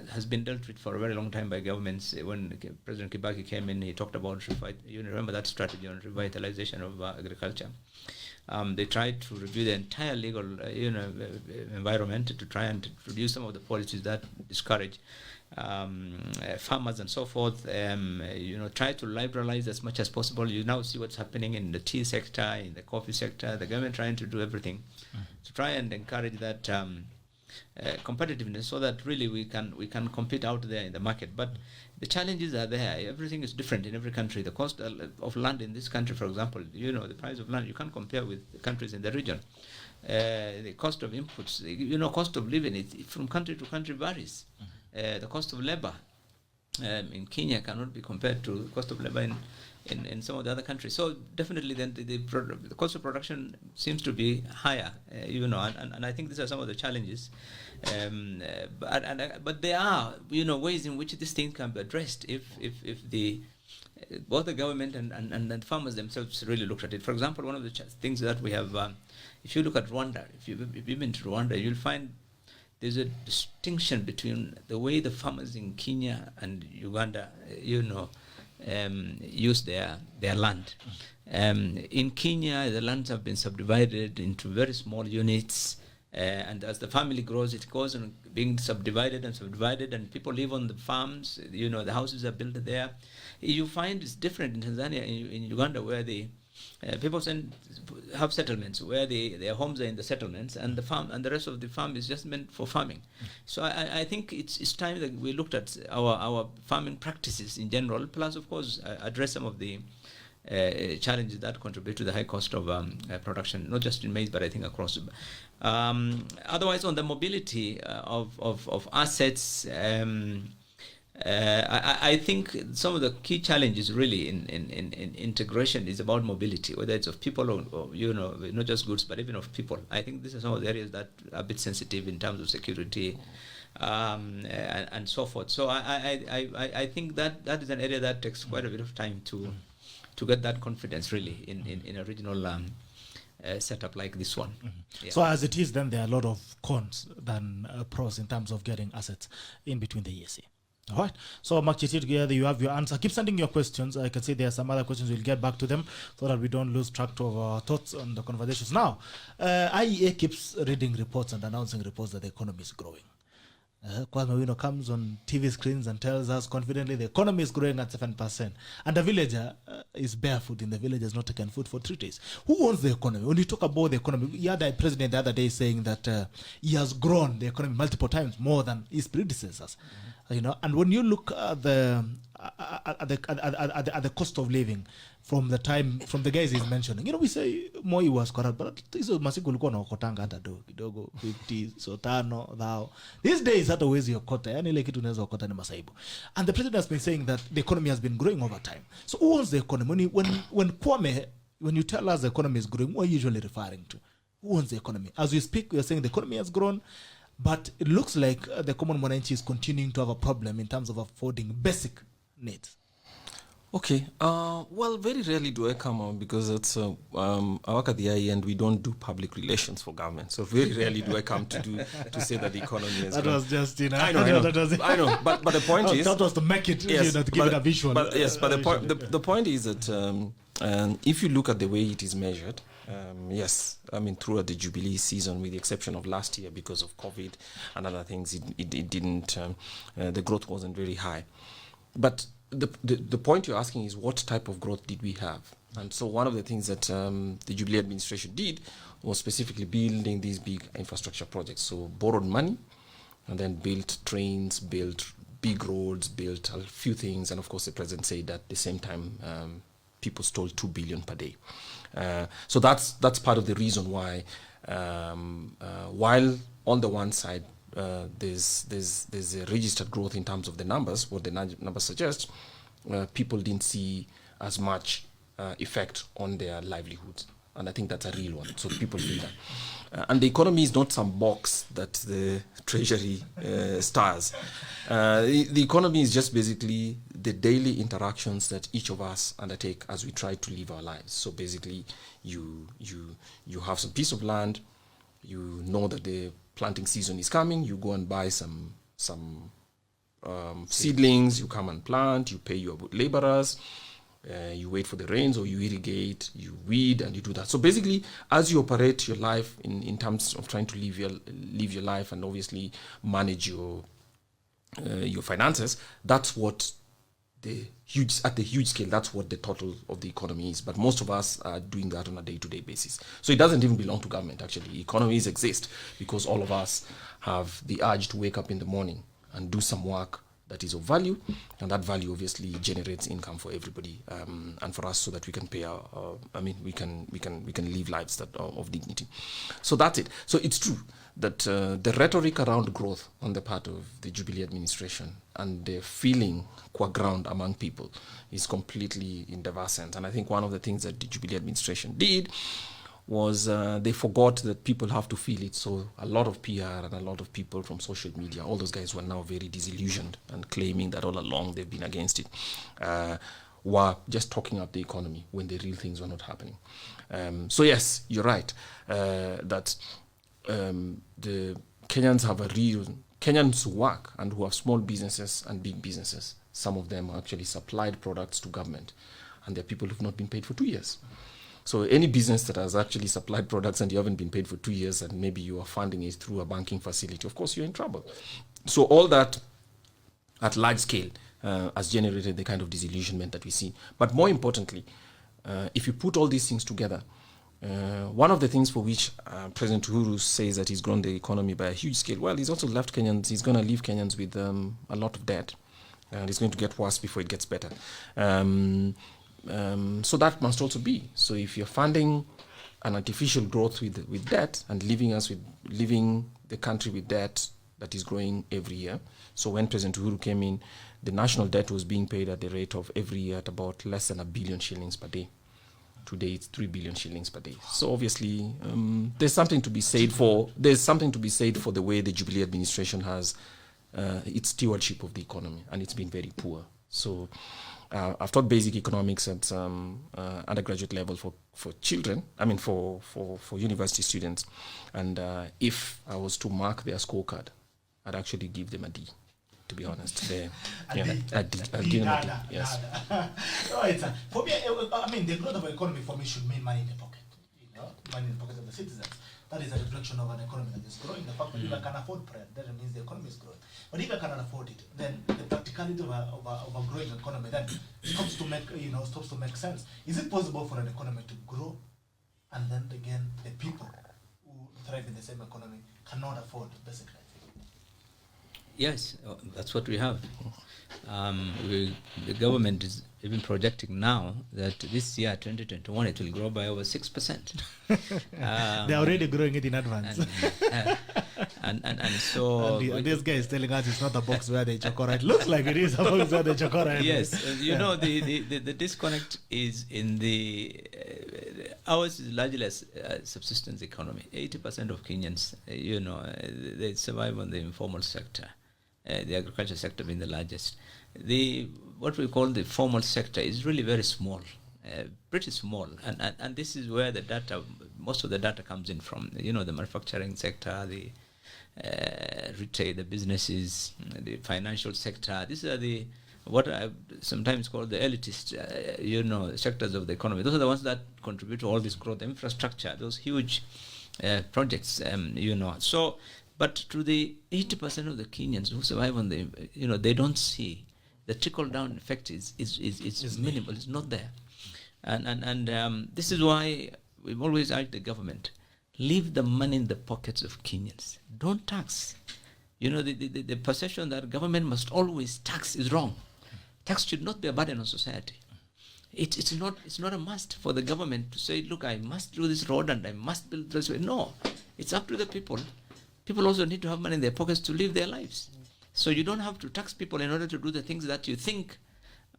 has been dealt with for a very long time by governments. When President Kibaki came in, he talked about, remember that strategy on revitalization of agriculture. They tried to review the entire legal environment to try and introduce some of the policies that discourage farmers and so forth. Try to liberalize as much as possible. You now see what's happening in the tea sector, in the coffee sector. The government trying to do everything to try and encourage that competitiveness, so that really we can compete out there in the market. But the challenges are there. Everything is different in every country. The cost of land in this country, for example, the price of land, you can't compare with the countries in the region. The cost of inputs, cost of living, it from country to country varies. The cost of labor in Kenya cannot be compared to the cost of labor in some of the other countries. So definitely then the cost of production seems to be higher, and I think these are some of the challenges. But there are, ways in which this thing can be addressed if both the government and the farmers themselves really looked at it. For example, one of the things that we have, if you look at Rwanda, if you've been to Rwanda, you'll find there's a distinction between the way the farmers in Kenya and Uganda, use their land. In Kenya, the lands have been subdivided into very small units, and as the family grows, it goes on being subdivided, and people live on the farms. The houses are built there. You find it's different in Tanzania, in Uganda, where people have settlements where their homes are in the settlements, and the farm and the rest of the farm is just meant for farming. So I think it's time that we looked at our farming practices in general, plus of course address some of the challenges that contribute to the high cost of production, not just in maize, but I think across. Otherwise, on the mobility of assets, I think some of the key challenges really in integration is about mobility, whether it's of people or not just goods, but even of people. I think these are some of the areas that are a bit sensitive in terms of security and so forth. So I think that is an area that takes quite a bit of time to get that confidence really in a regional setup like this one. Yeah. So as it is, then there are a lot of cons than pros in terms of getting assets in between the EAC. All right. So, Mark Chiti, together you have your answer. Keep sending your questions. I can see there are some other questions. We'll get back to them so that we don't lose track of our thoughts on the conversations. Now, IEA keeps reading reports and announcing reports that the economy is growing. KWAME OWINO comes on TV screens and tells us confidently the economy is growing at 7%. And the villager is barefoot in the village, has not taken food for 3 days. Who owns the economy? When you talk about the economy, you had the president the other day saying that he has grown the economy multiple times more than his predecessors. And when you look at the cost of living from the guys he's mentioning, we say Moi was corrupt, but hizo masiku ulikuwa unaokotanga hata kidogo 50 so tano thou. These days hata uwezi okota, yani ile kitu unaweza okota ni masaibu. And the president has been saying that the economy has been growing over time. So who owns the economy? When KWAME, when you tell us the economy is growing, what are you usually referring to? Who owns the economy? As we speak, we are saying the economy has grown, but it looks like the common mwananchi is continuing to have a problem in terms of affording basic needs. Okay. Well, very rarely do I come on because it's I work at the IE and we don't do public relations for government. So very rarely do I come to say that the economy is. That was just I know. But the point is that was to make it to give it a visual. But the point is that if you look at the way it is measured. Yes, I mean throughout the Jubilee season, with the exception of last year because of COVID and other things, it didn't. The growth wasn't very high. But the point you're asking is what type of growth did we have? And so one of the things that the Jubilee administration did was specifically building these big infrastructure projects. So borrowed money and then built trains, built big roads, built a few things. And of course, the president said at the same time, people stole 2 billion per day. So that's part of the reason why, while on the one side, there's a registered growth in terms of the numbers, what the numbers suggest, people didn't see as much effect on their livelihoods. And I think that's a real one. So people feel that. And the economy is not some box that the treasury stars. The economy is just basically the daily interactions that each of us undertake as we try to live our lives. So basically, you have some piece of land, you know that the planting season is coming, you go and buy some seedlings, you come and plant, you pay your laborers, you wait for the rains, or you irrigate, you weed, and you do that. So basically, as you operate your life in terms of trying to live your life and obviously manage your finances, that's what at the huge scale, that's what the total of the economy is. But most of us are doing that on a day-to-day basis. So it doesn't even belong to government, actually. Economies exist because all of us have the urge to wake up in the morning and do some work that is of value, and that value obviously generates income for everybody, and for us, so that we can pay we can live lives that are of dignity. So that's it. So it's true that the rhetoric around growth on the part of the Jubilee administration and the feeling qua ground among people is completely in diverse sense. And I think one of the things that the Jubilee administration did was they forgot that people have to feel it. So a lot of PR and a lot of people from social media, all those guys were now very disillusioned and claiming that all along they've been against it, were just talking up the economy when the real things were not happening. So yes, you're right, that the Kenyans have Kenyans who work and who have small businesses and big businesses. Some of them actually supplied products to government, and there are people who've not been paid for 2 years. So any business that has actually supplied products and you haven't been paid for 2 years, and maybe you are funding it through a banking facility, of course you're in trouble. So all that at large scale has generated the kind of disillusionment that we see. But more importantly, if you put all these things together, one of the things for which President Uhuru says that he's grown the economy by a huge scale, well, he's also left Kenyans, he's going to leave Kenyans with a lot of debt. And it's going to get worse before it gets better. So that must also be. So if you're funding an artificial growth with debt and leaving the country with debt that is growing every year. So when President Uhuru came in, the national debt was being paid at the rate of every year at about less than 1 billion shillings per day. Today it's 3 billion shillings per day. So obviously there's something to be said for the way the Jubilee administration has its stewardship of the economy, and it's been very poor. So I've taught basic economics at undergraduate level for children, for university students. And if I was to mark their scorecard, I'd actually give them a D, to be honest. I'd give them a D, yes. Right. For me, the growth of an economy for me should mean money in the pocket. Money in the pocket of the citizens. That is a reflection of an economy that is growing. The fact that if I can afford bread, that means the economy is growing. But if I cannot afford it, then the practicality of a growing economy then stops to make sense. Is it possible for an economy to grow, and then again the people who thrive in the same economy cannot afford basic life? Yes, that's what we have. The government is even projecting now that this year, 2021, it will grow by over 6%. They're already growing it in advance. And so... And this guy is telling us it's not a box where they chocolate. Looks like it is a box where they chocolate. Yes, the disconnect is in the... ours is largely a subsistence economy. 80% of Kenyans, they survive on the informal sector. The agriculture sector being the largest. What we call the formal sector is really very small, pretty small, and this is where the data, most of the data comes in from. The manufacturing sector, the retail, the businesses, the financial sector. These are what I sometimes call the elitist, sectors of the economy. Those are the ones that contribute to all this growth, infrastructure, those huge projects, So, but to the 80% of the Kenyans who survive on they don't see the trickle-down effect is minimal. It's not there. And this is why we've always urged the government, leave the money in the pockets of Kenyans. Don't tax. You know, the perception that government must always tax is wrong. Tax should not be a burden on society. It's not a must for the government to say, look, I must do this road and I must build this way. No, it's up to the people. People also need to have money in their pockets to live their lives. So you don't have to tax people in order to do the things that you think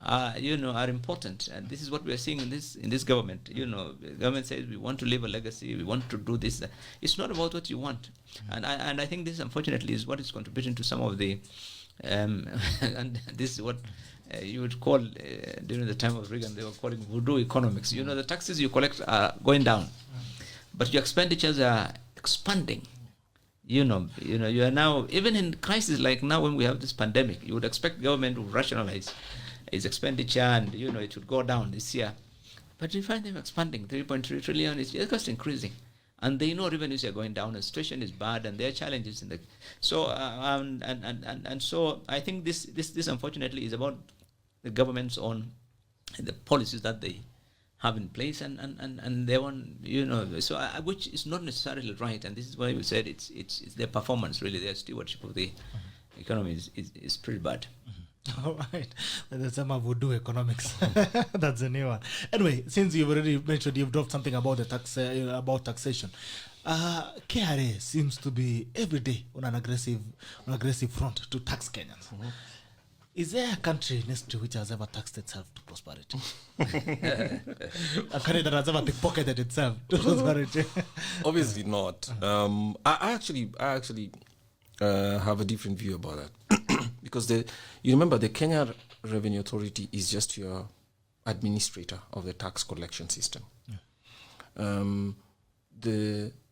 are important. And this is what we are seeing in this government. You know, the government says we want to leave a legacy, we want to do this. It's not about what you want. And I think this, unfortunately, is what is contributing to some of the and this is what you would call during the time of Reagan, they were calling voodoo economics. You know, the taxes you collect are going down, but your expenditures are expanding. You know, you are now, even in crisis like now when we have this pandemic, you would expect government to rationalize its expenditure and, you know, it would go down this year. But you find them expanding, 3.3 trillion is just increasing. And they know revenues are going down, the situation is bad, and there are challenges in the... So, and so I think this unfortunately is about the government's own, the policies that they have in place, and they want, you know, so which is not necessarily right, and this is why we said it's their performance, really, their stewardship of the economy is pretty bad. All right, that's some voodoo economics. That's a new one. Anyway, since you've already mentioned, you've dropped something about the about taxation. KRA seems to be every day on an aggressive front to tax Kenyans. Mm-hmm. Is there a country in history which has ever taxed itself to prosperity? A country that has ever pickpocketed itself to prosperity? Obviously not. I actually have a different view about that. Because you remember the Kenya Revenue Authority is just your administrator of the tax collection system. Yeah.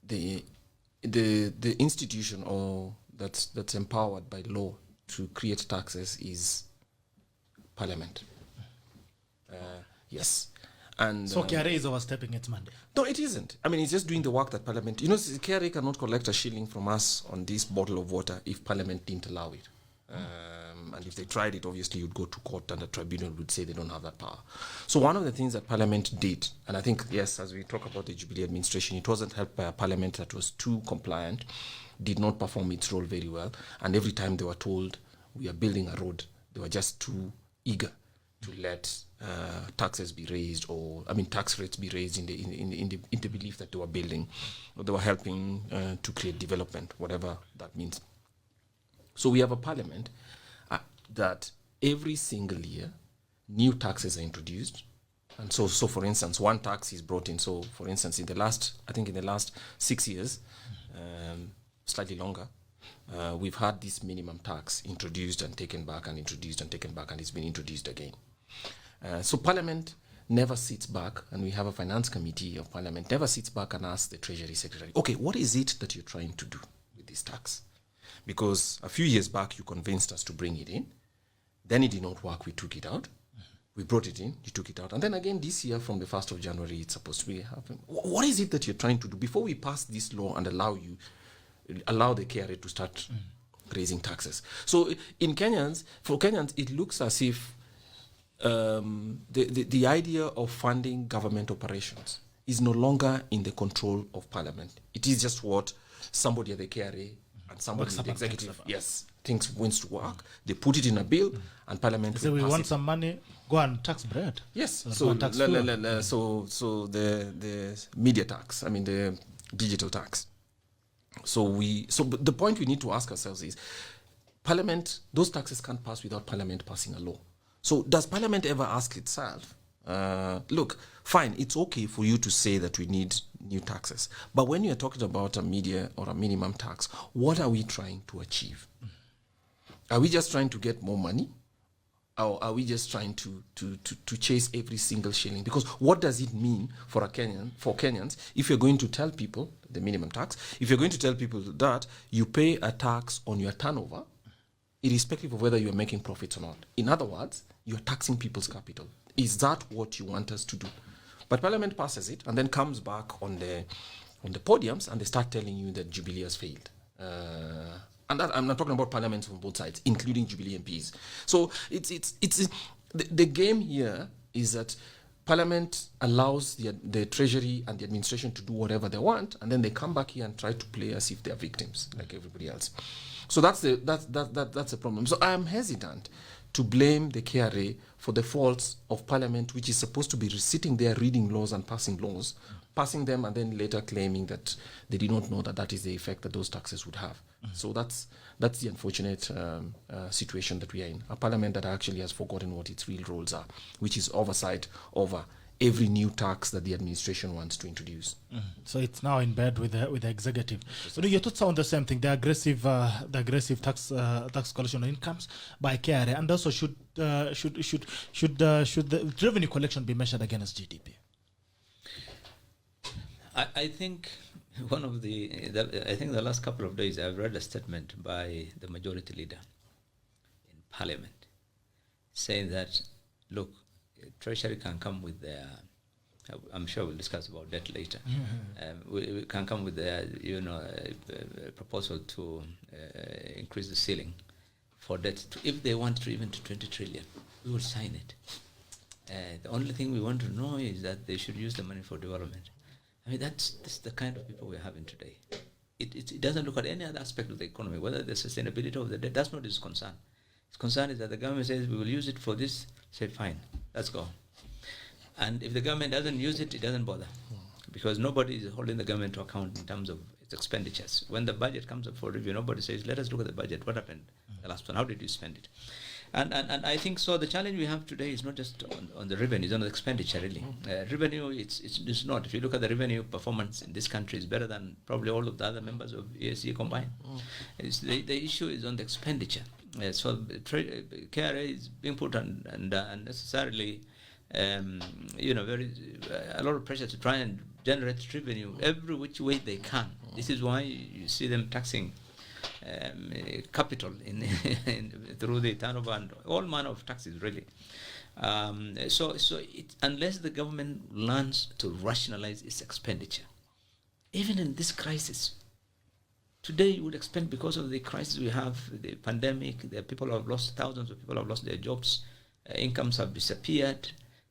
The institution that's empowered by law to create taxes is Parliament. Yes. And so KRA is overstepping its mandate? No, it isn't. I mean, it's just doing the work that Parliament... You know, KRA cannot collect a shilling from us on this bottle of water if Parliament didn't allow it. And if they tried it, obviously you'd go to court and the tribunal would say they don't have that power. So one of the things that Parliament did, and I think, yes, as we talk about the Jubilee administration, it wasn't helped by a Parliament that was too compliant, did not perform its role very well, and every time they were told, we are building a road, they were just too eager to let taxes be raised, or tax rates be raised in the belief that they were building, or they were helping to create development, whatever that means. So we have a Parliament that every single year new taxes are introduced, and so for instance one tax is brought in. So for instance in the last 6 years, slightly longer, we've had this minimum tax introduced and taken back and introduced and taken back, and it's been introduced again. So Parliament never sits back, and we have a finance committee of Parliament, never sits back and asks the Treasury Secretary, okay, what is it that you're trying to do with this tax? Because a few years back you convinced us to bring it in, then it did not work, we took it out. We brought it in, you took it out. And then again this year from the 1st of January it's supposed to be happening. What is it that you're trying to do before we pass this law and allow the KRA to start raising taxes? So for Kenyans, it looks as if the idea of funding government operations is no longer in the control of Parliament. It is just what somebody at the KRA and somebody in the executive, thinks wants to work. They put it in a bill, and Parliament will pass it. So we want some money, go and tax bread. Yes. So the media tax, the digital tax. But the point we need to ask ourselves is, Parliament, those taxes can't pass without Parliament passing a law. So does Parliament ever ask itself, look, fine, it's okay for you to say that we need new taxes, but when you're talking about a media or a minimum tax, what are we trying to achieve? Are we just trying to get more money? Or are we just trying to chase every single shilling? Because what does it mean for Kenyans if you're going to tell people, the minimum tax, if you're going to tell people that you pay a tax on your turnover, irrespective of whether you're making profits or not? In other words, you're taxing people's capital. Is that what you want us to do? But Parliament passes it and then comes back on the podiums and they start telling you that Jubilee has failed. And that, I'm not talking about parliaments on both sides, including Jubilee MPs. So the game here is that Parliament allows the Treasury and the administration to do whatever they want, and then they come back here and try to play as if they're victims, like everybody else. So that's a problem. So I am hesitant to blame the KRA for the faults of Parliament, which is supposed to be sitting there reading laws and passing laws, passing them and then later claiming that they did not know that that is the effect that those taxes would have. So that's the unfortunate situation that we are in. A Parliament that actually has forgotten what its real roles are, which is oversight over every new tax that the administration wants to introduce. So it's now in bed with the executive. So your thoughts on the same thing: the aggressive tax collection of incomes by KRA, and also should the revenue collection be measured against GDP? I think I think the last couple of days I've read a statement by the majority leader in Parliament saying that, look, Treasury can come with their, I'm sure we'll discuss about debt later. We can come with their, proposal to increase the ceiling for debt if they want to even to 20 trillion. We will sign it. The only thing we want to know is that they should use the money for development. I mean, that's the kind of people we're having today. It doesn't look at any other aspect of the economy, whether the sustainability of the debt. That's not his concern. His concern is that the government says we will use it for this. Say, fine, let's go. And if the government doesn't use it, it doesn't bother, because nobody is holding the government to account in terms of its expenditures. When the budget comes up for review, nobody says, let us look at the budget. What happened the last one? How did you spend it? And I think so. The challenge we have today is not just on the revenue; it's on the expenditure. Really, revenue. It's not. If you look at the revenue performance in this country, is better than probably all of the other members of ESC combined. It's the issue is on the expenditure. So KRA is being put on and unnecessarily, very a lot of pressure to try and generate revenue every which way they can. This is why you see them taxing capital through the turnover and all manner of taxes, really. So unless the government learns to rationalize its expenditure, even in this crisis, today you would expect, because of the crisis we have, the pandemic, the people have lost, thousands of people have lost their jobs, incomes have disappeared.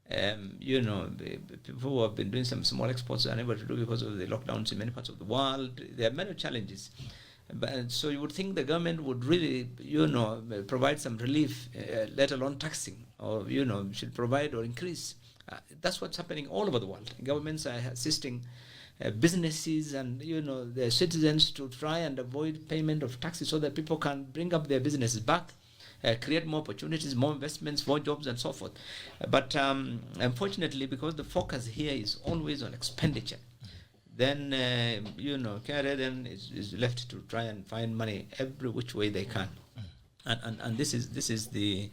People who have been doing some small exports are unable to do because of the lockdowns in many parts of the world. There are many challenges. But so you would think the government would really, provide some relief, let alone taxing, or, should provide or increase. That's what's happening all over the world. Governments are assisting businesses and, their citizens to try and avoid payment of taxes so that people can bring up their businesses back, create more opportunities, more investments, more jobs, and so forth. But unfortunately, because the focus here is always on expenditure, then KRA then is left to try and find money every which way they can, and this is the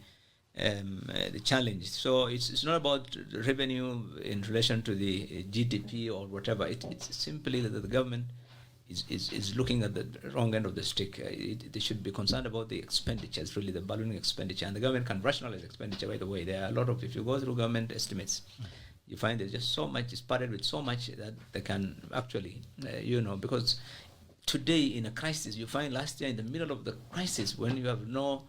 challenge. So it's not about revenue in relation to the GDP or whatever. It's simply that the government is looking at the wrong end of the stick. They should be concerned about the expenditures, really the ballooning expenditure, and the government can rationalize expenditure. By the way, there are a lot of, if you go through government estimates, you find there's just so much, it's padded with so much that they can actually, because today in a crisis, you find last year in the middle of the crisis, when you have no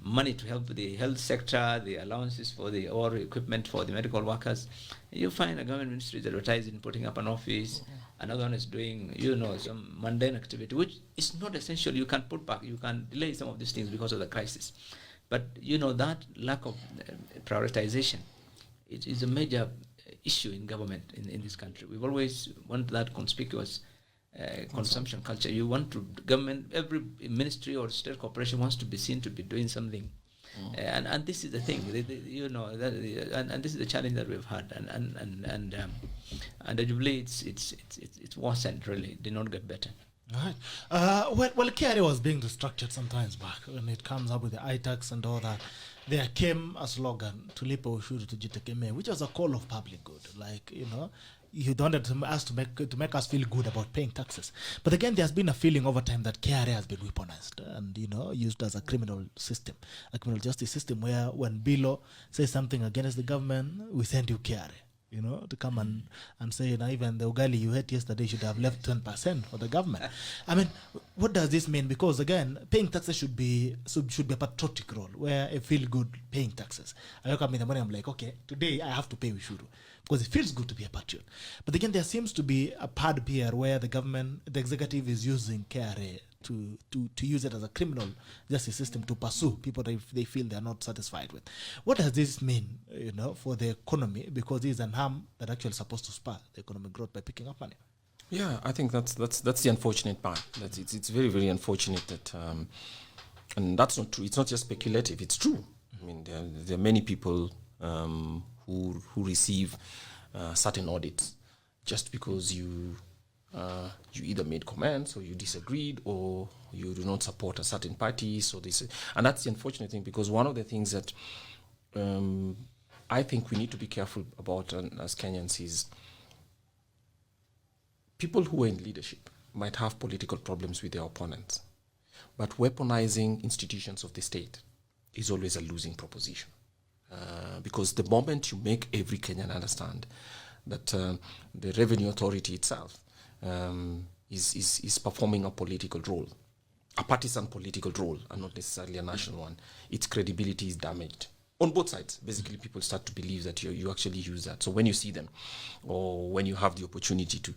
money to help the health sector, the allowances for or equipment for the medical workers, you find a government ministry is advertising, putting up an office, another one is doing, some mundane activity, which is not essential. You can put back, you can delay some of these things because of the crisis. But, that lack of prioritization is a major issue in government in this country. We've always want that conspicuous consumption culture. You want to government, every ministry or state corporation wants to be seen to be doing something, and this is the thing. And this is the challenge that we've had, and arguably it's worsened. Really, did not get better. Right. Well, KRA was being restructured sometimes back when it comes up with the iTax and all that. There came a slogan, tulipa ushuru tujitegemee, which was a call of public good. Like, you don't want us to make us feel good about paying taxes. But again, there's been a feeling over time that KRA has been weaponized and, used as a criminal system, a criminal justice system where when BILLOW says something against the government, we send you KRA. to come and say, even the ugali you ate yesterday should have left 10% for the government. I mean, what does this mean? Because again, paying taxes should be a patriotic role, where I feel good paying taxes. I wake up in the morning, I'm like, okay, today I have to pay ushuru, because it feels good to be a patriot. But again, there seems to be a part here where the executive is using KRA to use it as a criminal justice system to pursue people that they feel they are not satisfied with. What does this mean, for the economy? Because this is an harm that actually supposed to spur the economic growth by picking up money. Yeah, I think that's the unfortunate part. It's very, very unfortunate that, and that's not true. It's not just speculative. It's true. I mean, there are many people who receive certain audits just because you either made comments or you disagreed or you do not support a certain party. So this, and that's the unfortunate thing, because one of the things that I think we need to be careful about as Kenyans is people who are in leadership might have political problems with their opponents, but weaponizing institutions of the state is always a losing proposition. Because the moment you make every Kenyan understand that the revenue authority itself is performing a political role, a partisan political role, and not necessarily a national one, its credibility is damaged. On both sides, basically, people start to believe that you actually use that. So when you see them, or when you have the opportunity to,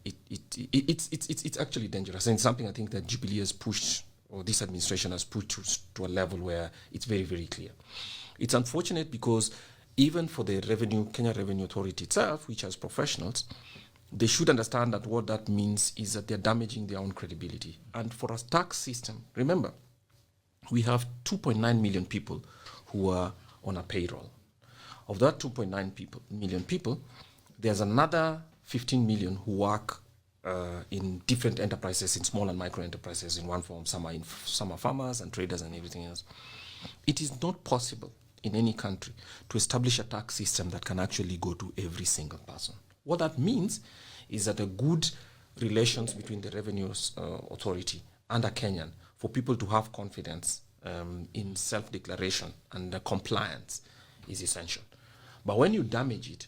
it's actually dangerous. And it's something I think that Jubilee has pushed, or this administration has pushed to a level where it's very, very clear. It's unfortunate because even for the Kenya Revenue Authority itself, which has professionals, they should understand that what that means is that they're damaging their own credibility. And for a tax system, remember, we have 2.9 million people who are on a payroll. Of that 2.9 million people, there's another 15 million who work in different enterprises, in small and micro enterprises in one form. Some are farmers and traders and everything else. It is not possible in any country to establish a tax system that can actually go to every single person. What that means is that a good relations between the Revenue Authority and a Kenyan, for people to have confidence in self-declaration and compliance, is essential. But when you damage it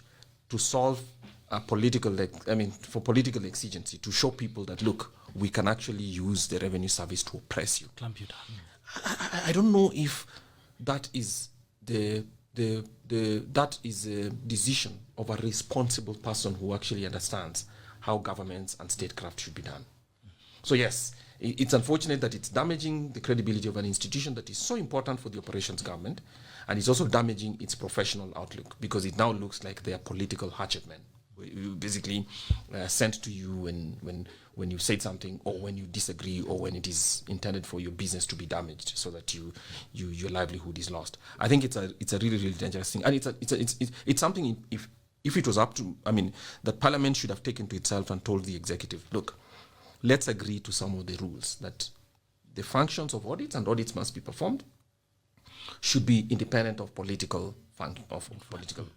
to solve a for political exigency, to show people that, look, we can actually use the revenue service to oppress you. Clamp you down. I don't know if that is that is a decision of a responsible person who actually understands how governments and statecraft should be done. So yes, it's unfortunate that it's damaging the credibility of an institution that is so important for the operations government, and it's also damaging its professional outlook, because it now looks like they are political hatchetmen. You basically sent to you when you said something, or when you disagree, or when it is intended for your business to be damaged, so that your livelihood is lost. I think it's a really, really dangerous thing, and it's something if it was up to, that Parliament should have taken to itself and told the executive, look, let's agree to some of the rules that the functions of audits, and audits must be performed, should be independent of political.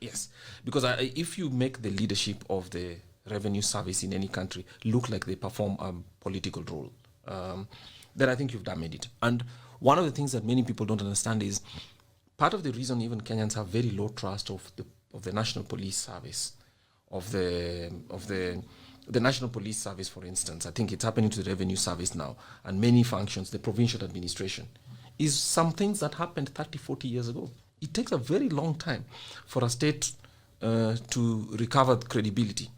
Yes, because if you make the leadership of the revenue service in any country look like they perform a political role, then I think you've damaged it. And one of the things that many people don't understand is part of the reason even Kenyans have very low trust of the National Police Service, of the National Police Service, for instance. I think it's happening to the Revenue Service now, and many functions, the provincial administration, is some things that happened 30, 40 years ago. It takes a very long time for a state to recover credibility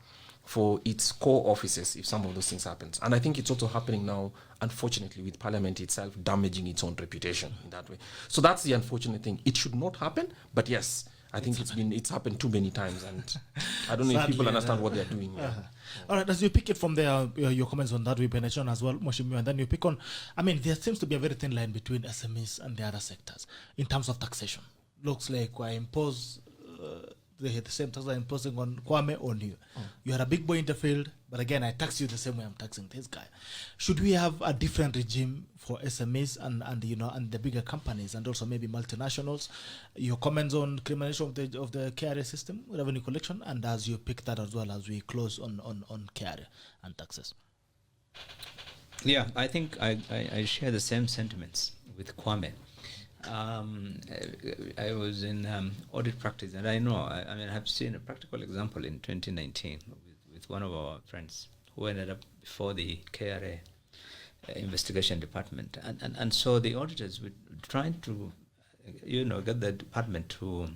for its core offices if some of those things happen. And I think it's also happening now, unfortunately, with Parliament itself damaging its own reputation in that way. So that's the unfortunate thing. It should not happen, but yes, I think it's happened too many times, and I don't know if people understand what they're doing. Yeah. All right, as you pick it from there, your comments on that, we penetration as well, Mheshimiwa, and then you pick on, there seems to be a very thin line between SMEs and the other sectors in terms of taxation. Looks like I impose the same tax I'm imposing on KWAME on you. You are a big boy in the field, but again, I tax you the same way I'm taxing this guy. Should we have a different regime for SMEs and the bigger companies, and also maybe multinationals? Your comments on criminalization of the KRA system, revenue collection, and as you pick that as well as we close on KRA and taxes. Yeah, I think I share the same sentiments with KWAME. I was in audit practice, and I know, I mean, I have seen a practical example in 2019 with one of our friends who ended up before the KRA investigation department. And so the auditors were trying to, get the department to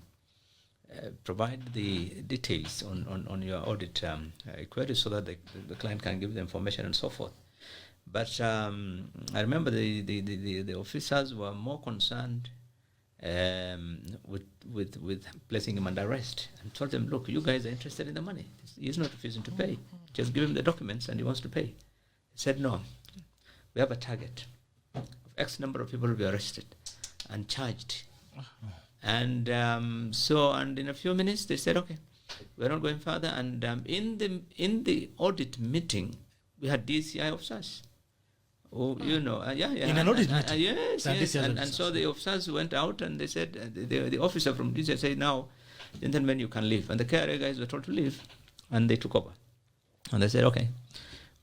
provide the details on your audit query so that the client can give the information and so forth. But I remember the officers were more concerned with placing him under arrest, and told them, look, you guys are interested in the money. He's not refusing to pay. Just give him the documents and he wants to pay. He said, no, we have a target of X number of people will be arrested and charged. And and in a few minutes they said, okay, we're not going further. And in the audit meeting, we had DCI officers. Oh, in an audit meeting? Yes. And so the officers went out and they said, the officer from DCI said, now, gentlemen, you can leave. And the KRA guys were told to leave, and they took over. And they said, okay,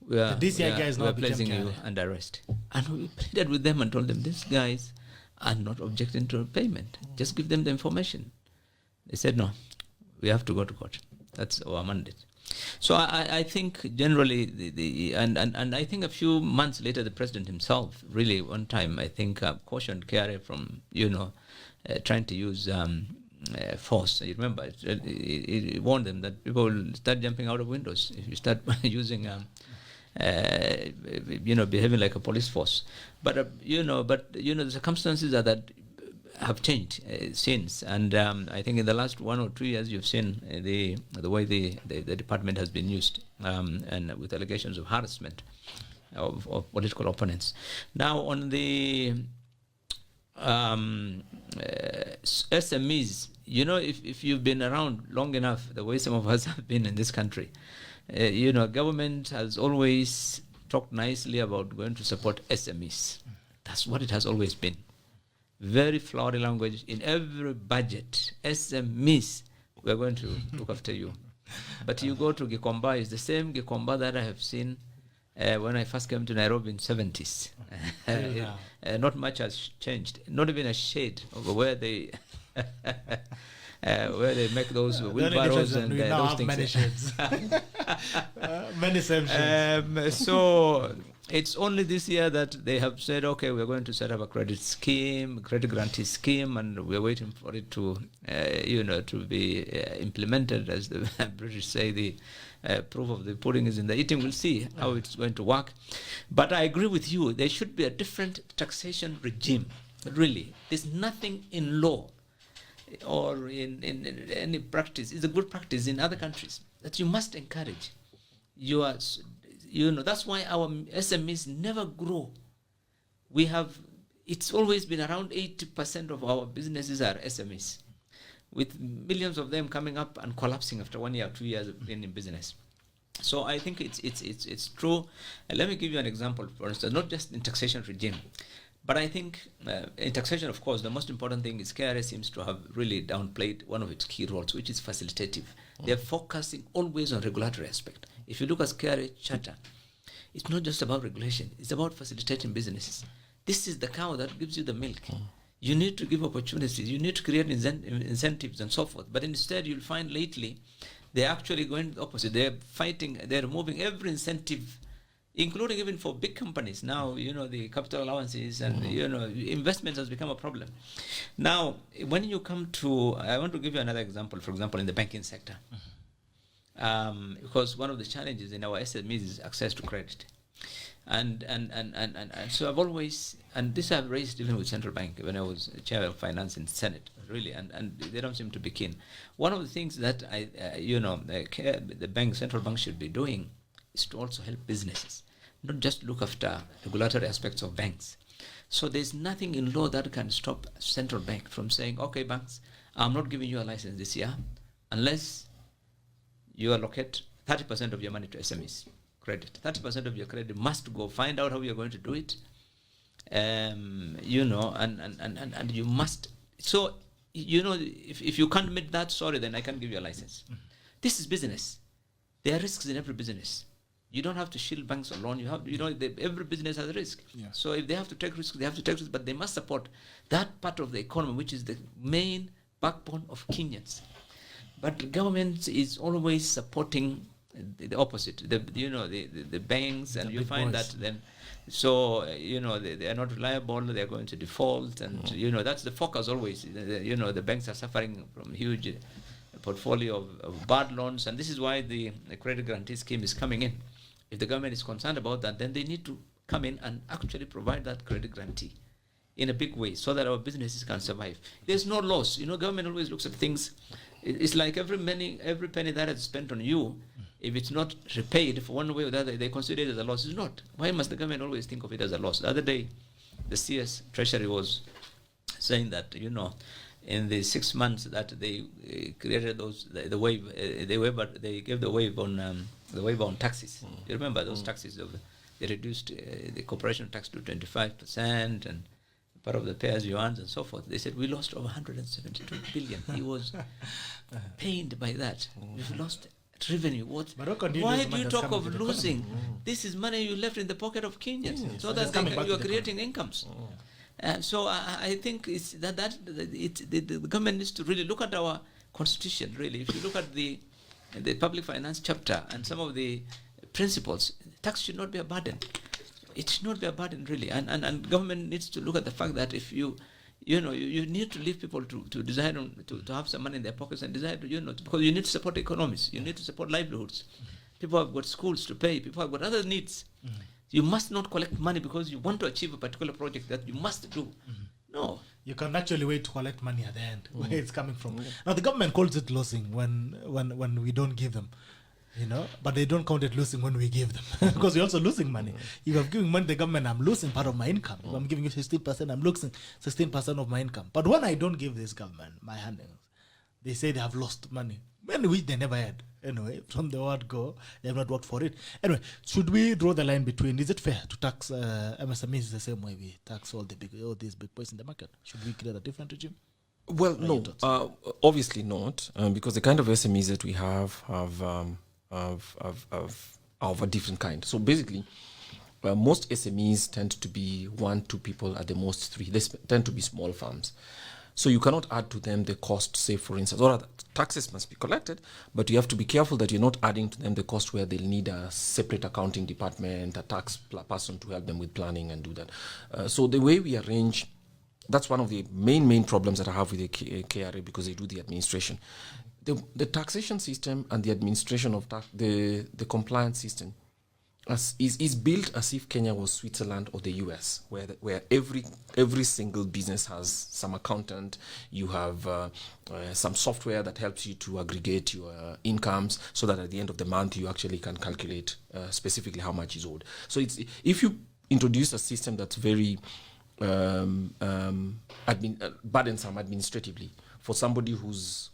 we are placing you under arrest. And we pleaded with them and told them, these guys are not objecting to payment. Just give them the information. They said, no, we have to go to court. That's our mandate. So I think generally, and I think a few months later, the president himself really one time, I think, cautioned KRA from, trying to use force. You remember, he warned them that people will start jumping out of windows if you start using, behaving like a police force. But the circumstances are that have changed since, and I think in the last 1 or 2 years you've seen the way the department has been used, and with allegations of harassment of political opponents. Now on the SMEs, if you've been around long enough, the way some of us have been in this country, government has always talked nicely about going to support SMEs. That's what it has always been. Very flowery language in every budget. SMEs, we're going to look after you. But you go to Gikomba, it's the same Gikomba that I have seen when I first came to Nairobi in 70s. Not much has changed. Not even a shade of where they make those wheelbarrows and those things. Many shades. Many same shades. So it's only this year that they have said, okay, we're going to set up a credit guarantee scheme, and we're waiting for it to, to be implemented. As the British say, the proof of the pudding is in the eating. We'll see how it's going to work. But I agree with you. There should be a different taxation regime. Really, there's nothing in law or in any practice. It's a good practice in other countries that you must encourage. That's why our SMEs never grow. It's always been around 80% of our businesses are SMEs, with millions of them coming up and collapsing after 1 year or 2 years of being in business. So I think it's true. And let me give you an example, for instance, not just in taxation regime, but I think in taxation, of course, the most important thing is KRA seems to have really downplayed one of its key roles, which is facilitative. They're focusing always on regulatory aspect. If you look at KRA charter, it's not just about regulation. It's about facilitating businesses. This is the cow that gives you the milk. You need to give opportunities. You need to create incentives and so forth. But instead, you'll find lately, they're actually going the opposite. They're fighting, they're removing every incentive, including even for big companies. Now, the capital allowances and, investments has become a problem. Now, when you come to, I want to give you another example, for example, in the banking sector. Because one of the challenges in our SMEs is access to credit. And so I've always, and this I've raised even with Central Bank when I was chair of finance in Senate, really, and they don't seem to be keen. One of the things that the central bank should be doing is to also help businesses, not just look after regulatory aspects of banks. So there's nothing in law that can stop central bank from saying, okay, banks, I'm not giving you a license this year unless you allocate 30% of your money to SMEs credit. 30% of your credit must go. Find out how you're going to do it. And you must. So, if you can't meet that, sorry, then I can't give you a license. This is business. There are risks in every business. You don't have to shield banks alone. You have, every business has risk. Yeah. So if they have to take risk, they have to take risk, but they must support that part of the economy, which is the main backbone of Kenyans. But government is always supporting the opposite. The banks, and you find boys. that then, so they are not reliable. They are going to default, and that's the focus always. The banks are suffering from huge portfolio of bad loans, and this is why the credit guarantee scheme is coming in. If the government is concerned about that, then they need to come in and actually provide that credit guarantee in a big way so that our businesses can survive. There's no loss. Government always looks at things. It's like every penny that is spent on you, if it's not repaid for one way or the other, they consider it as a loss. It's not. Why must the government always think of it as a loss? The other day, the CS Treasury was saying that, in the 6 months that they created the wave, they gave the wave on taxes. You remember those taxes? They reduced the corporation tax to 25%, and part of the pay-as-you-earn and so forth. They said we lost over 172 billion. He was pained by that. We've lost revenue. Why do you talk of losing? This is money you left in the pocket of Kenyans, so that you are creating incomes. So I think it's the government needs to really look at our constitution. Really, if you look at the public finance chapter and some of the principles, tax should not be a burden. It should not be a burden, really. And government needs to look at the fact that if you need to leave people to decide to have some money in their pockets and decide because you need to support economies, you need to support livelihoods. People have got schools to pay. People have got other needs. You must not collect money because you want to achieve a particular project that you must do. No. You can actually wait to collect money at the end, where it's coming from. Now, the government calls it losing when we don't give them, but they don't count it losing when we give them because we're also losing money. If I'm giving money to the government, I'm losing part of my income. If I'm giving you 16%, I'm losing 16% of my income. But when I don't give this government my handings, they say they have lost money. Money which they never had. Anyway, from the word go, they have not worked for it. Anyway, should we draw the line between, is it fair to tax MSMEs the same way we tax all these big boys in the market? Should we create a different regime? Well, no, obviously not, because the kind of SMEs that we have of a different kind. So basically, most SMEs tend to be 1-2 people, at the most 3. They tend to be small farms. So you cannot add to them the cost, say, for instance, or taxes must be collected, but you have to be careful that you're not adding to them the cost where they'll need a separate accounting department, a tax person to help them with planning and do that. So the way we arrange, that's one of the main problems that I have with the KRA, because they do the administration. The taxation system and the administration of the compliance system is built as if Kenya was Switzerland or the US, where every single business has some accountant. You have some software that helps you to aggregate your incomes, so that at the end of the month you actually can calculate specifically how much is owed. So if you introduce a system that's very burdensome administratively for somebody who's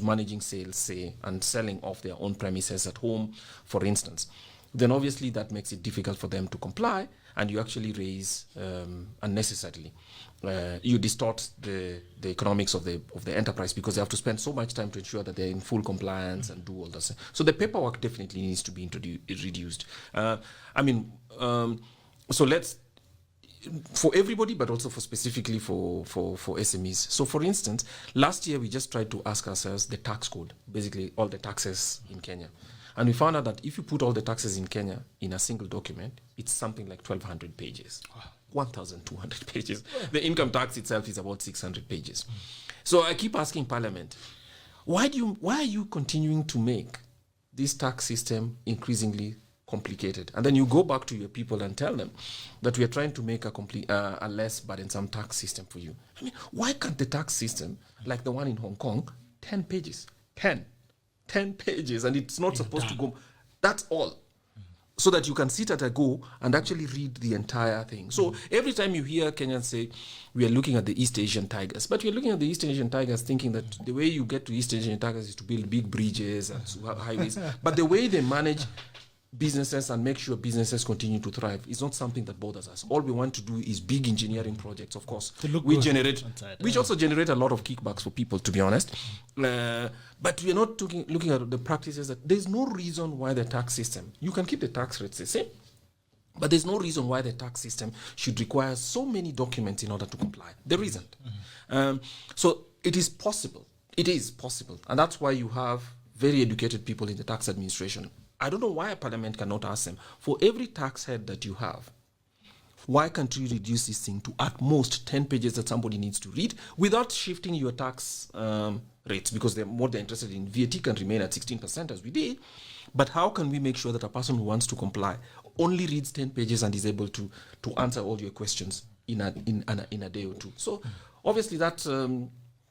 managing sales, say, and selling off their own premises at home, for instance, then obviously that makes it difficult for them to comply, and you actually raise unnecessarily. You distort the economics of the enterprise, because they have to spend so much time to ensure that they're in full compliance and do all that. So the paperwork definitely needs to be reduced. So let's, for everybody, but also specifically for SMEs. So for instance, last year we just tried to ask ourselves the tax code, basically all the taxes in Kenya. And we found out that if you put all the taxes in Kenya in a single document, it's something like 1,200 pages. Wow. 1,200 pages. The income tax itself is about 600 pages. So I keep asking Parliament, why are you continuing to make this tax system increasingly complicated? And then you go back to your people and tell them that we are trying to make a less burdensome tax system for you. I mean, why can't the tax system, like the one in Hong Kong, 10 pages, 10 pages, and it's not supposed to go, that's all. So that you can sit at a go and actually read the entire thing. So every time you hear Kenyans say, we are looking at the East Asian tigers, but you're looking at the East Asian tigers thinking that the way you get to East Asian tigers is to build big bridges and highways, but the way they manage businesses and make sure businesses continue to thrive is not something that bothers us. All we want to do is big engineering projects, of course. To look We good generate, outside, which also generate a lot of kickbacks for people, to be honest. But we are not looking at the practices that there's no reason why the tax system, you can keep the tax rates the same, but there's no reason why the tax system should require so many documents in order to comply. There isn't. So it is possible. It is possible. And that's why you have very educated people in the tax administration. I don't know why a parliament cannot ask them, for every tax head that you have, why can't you reduce this thing to at most 10 pages that somebody needs to read without shifting your tax rates, because what they're interested in, VAT can remain at 16% as we did, but how can we make sure that a person who wants to comply only reads 10 pages and is able to answer all your questions in a day or two? So obviously that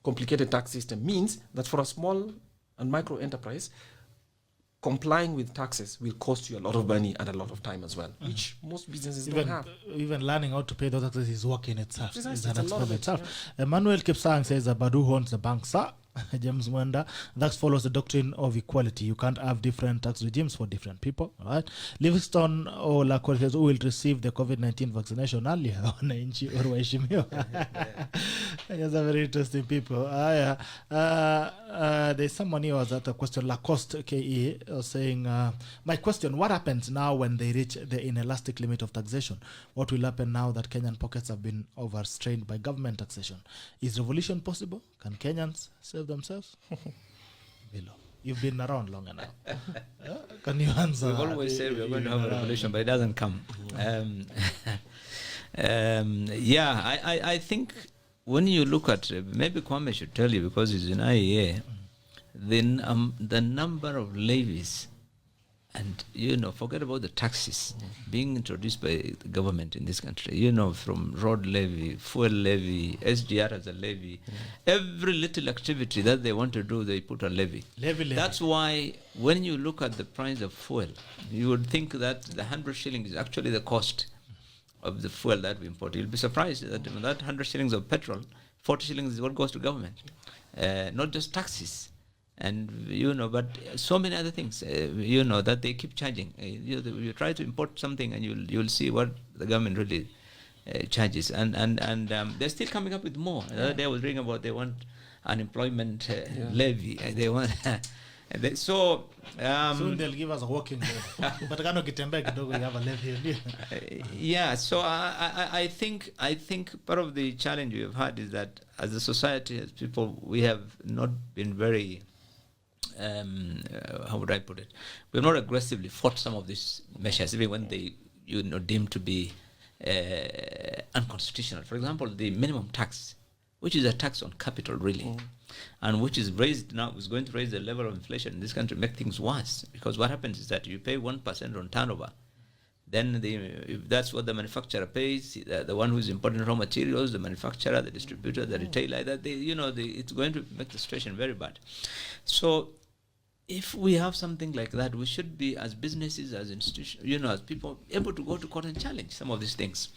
complicated tax system means that for a small and micro enterprise, complying with taxes will cost you a lot of money and a lot of time as well, which most businesses don't have. Even learning how to pay those taxes is work in itself. Precisely, It's it's a lot of it, itself. Emmanuel Kipsang says that Badu owns the bank, sir. James Mwenda, that follows the doctrine of equality. You can't have different tax regimes for different people. All right. Livingston Olakwal says, who will receive the COVID-19 vaccination earlier? Wananchi or waheshimiwa? Those are very interesting people. There's someone here was at a question, Lacoste KE, saying, my question, what happens now when they reach the inelastic limit of taxation? What will happen now that Kenyan pockets have been overstrained by government taxation? Is revolution possible? Can Kenyans save themselves? Billow, you've been around long enough. Can you answer? We've always said we're going to have a revolution, but it doesn't come. I think when you look at, maybe Kwame should tell you because he's in IEA, the number of levies, and forget about the taxes being introduced by the government in this country, from road levy, fuel levy, SGR as a levy, every little activity that they want to do, they put a levy. Levy. That's why when you look at the price of fuel, you would think that the 100 shillings is actually the cost of the fuel that we import. You'll be surprised that that 100 shillings of petrol, 40 shillings is what goes to government, not just taxes. And but so many other things that they keep charging. You try to import something and you'll see what the government really charges, and they're still coming up with more. The other day I was reading about they want unemployment levy. They want soon they'll give us a walking levy. But you have a levy. So I think part of the challenge we have had is that as a society, as people, we have not been very how would I put it? We have not aggressively fought some of these measures, even when they deemed to be unconstitutional. For example, the minimum tax, which is a tax on capital, really, and which is raised now, is going to raise the level of inflation in this country, make things worse. Because what happens is that you pay 1% on turnover. Then if that's what the manufacturer pays, the one who's importing raw materials, the manufacturer, the distributor, the retailer, it's going to make the situation very bad. So if we have something like that, we should be, as businesses, as institutions, as people, able to go to court and challenge some of these things.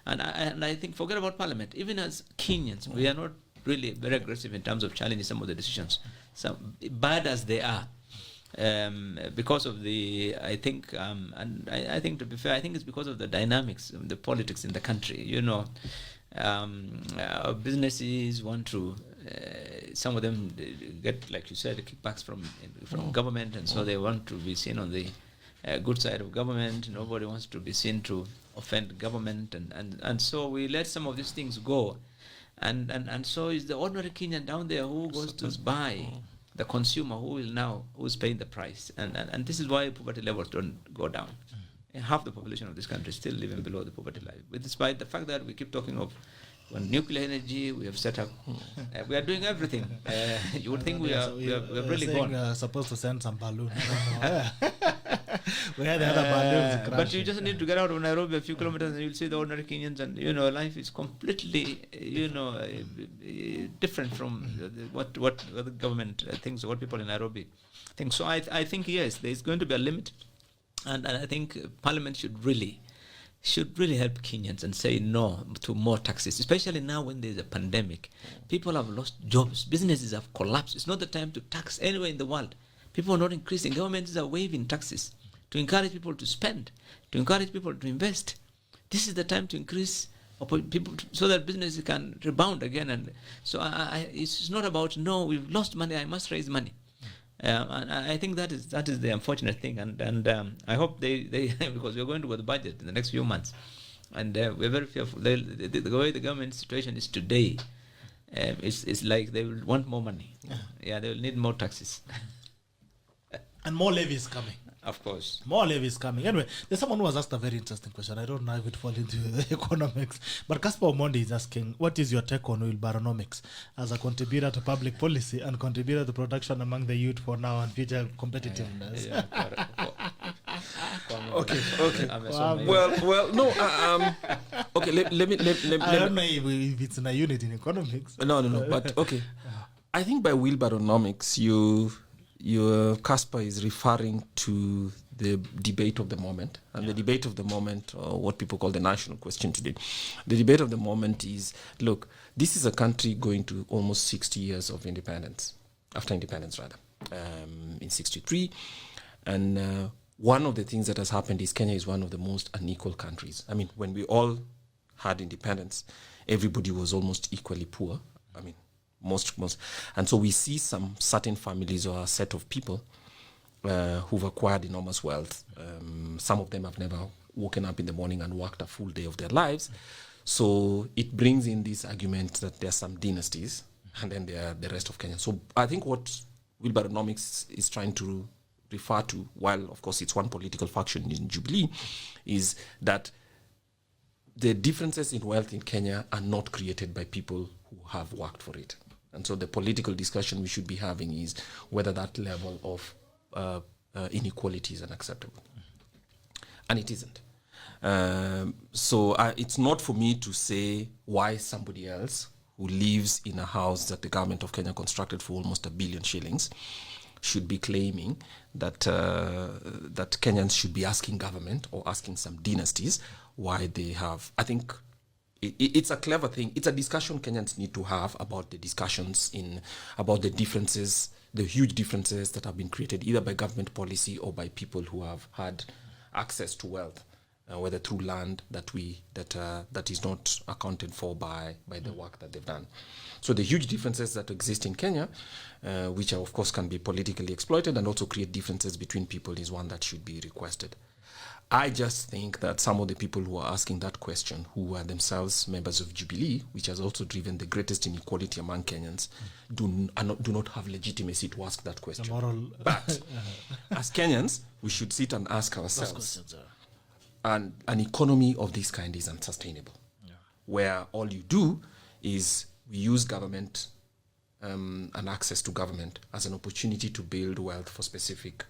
And I think, forget about Parliament, even as Kenyans, we are not really very aggressive in terms of challenging some of the decisions, bad as they are. Because of I think to be fair, I think it's because of the dynamics of the politics in the country. Businesses want to, some of them get, like you said, kickbacks from government, and so they want to be seen on the good side of government. Nobody wants to be seen to offend government, and so we let some of these things go, and so is the ordinary Kenyan down there who goes to buy. The consumer who's paying the price, and this is why poverty levels don't go down. Half the population of this country is still living below the poverty line, despite the fact that we keep talking of nuclear energy. We have set up, we are doing everything. You would think we have really gone. We're supposed to send some balloon. We had the other balloons. But you just need to get out of Nairobi a few kilometers, and you'll see the ordinary Kenyans, and life is completely different from what the government thinks, or what people in Nairobi think. So I think yes, there's going to be a limit, and I think Parliament should really help Kenyans and say no to more taxes, especially now when there's a pandemic. People have lost jobs, businesses have collapsed. It's not the time to tax anywhere in the world. People are not increasing. Governments are waiving taxes. to encourage people to spend, to encourage people to invest. This is the time to increase people so that business can rebound again. And so it's not about, no, we've lost money, I must raise money. And I think that is the unfortunate thing. And I hope they because we're going to the budget in the next few months. And we're very fearful. The way the government situation is today, it's like they will want more money. Yeah, they will need more taxes. And more levies coming. Of course. More levies coming. Anyway, there's someone who has asked a very interesting question. I don't know if it falls into the economics. But Casper Omondi is asking, what is your take on wheelbarronomics as a contributor to public policy and contributor to production among the youth for now and future competitiveness? Okay. Well, no. Okay, let me. I don't know if it's in a unit in economics. No. But okay, I think by wheelbarronomics, your Casper is referring to the debate of the moment, and the debate of the moment, or what people call the national question today. The debate of the moment is: look, this is a country going to almost 60 years of independence, after independence rather, in 63, and one of the things that has happened is Kenya is one of the most unequal countries. I mean, when we all had independence, everybody was almost equally poor. I mean, most, and so we see some certain families or a set of people who've acquired enormous wealth. Some of them have never woken up in the morning and worked a full day of their lives. So it brings in this argument that there are some dynasties, and then there are the rest of Kenya. So I think what wheelbarronomics is trying to refer to, while of course it's one political faction in Jubilee, is that the differences in wealth in Kenya are not created by people who have worked for it. And so the political discussion we should be having is whether that level of inequality is unacceptable. And it isn't. So it's not for me to say why somebody else who lives in a house that the government of Kenya constructed for almost $1 billion shillings should be claiming that that Kenyans should be asking government or asking some dynasties why they have. I think it's a clever thing. It's a discussion Kenyans need to have about the discussions about the differences, the huge differences that have been created either by government policy or by people who have had access to wealth, whether through land that is not accounted for by the work that they've done. So the huge differences that exist in Kenya, which of course can be politically exploited and also create differences between people, is one that should be requested. I just think that some of the people who are asking that question, who are themselves members of Jubilee, which has also driven the greatest inequality among Kenyans, do not have legitimacy to ask that question. But as Kenyans, we should sit and ask ourselves, an economy of this kind is unsustainable, where all you do is we use government and access to government as an opportunity to build wealth for specific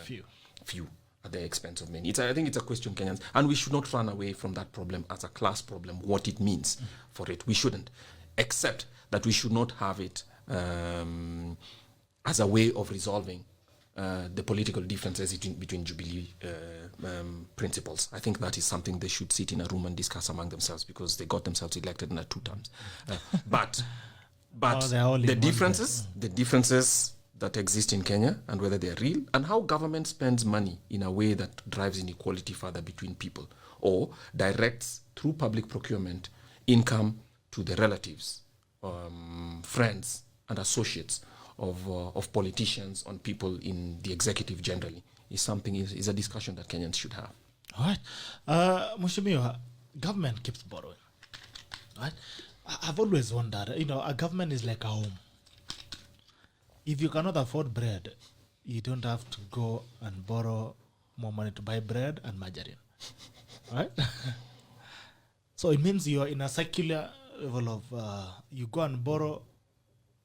few at the expense of many. I think it's a question Kenyans, and we should not run away from that problem as a class problem, what it means for it. We shouldn't, except that we should not have it as a way of resolving the political differences between Jubilee principles. I think that is something they should sit in a room and discuss among themselves, because they got themselves elected in 2 terms. But the differences that exist in Kenya, and whether they are real, and how government spends money in a way that drives inequality further between people, or directs through public procurement income to the relatives, friends and associates of politicians, on people in the executive generally, is a discussion that Kenyans should have. All right. Mheshimiwa, government keeps borrowing. Right? I've always wondered, a government is like a home. If you cannot afford bread, you don't have to go and borrow more money to buy bread and margarine. Right? So it means you're in a circular level of, you go and borrow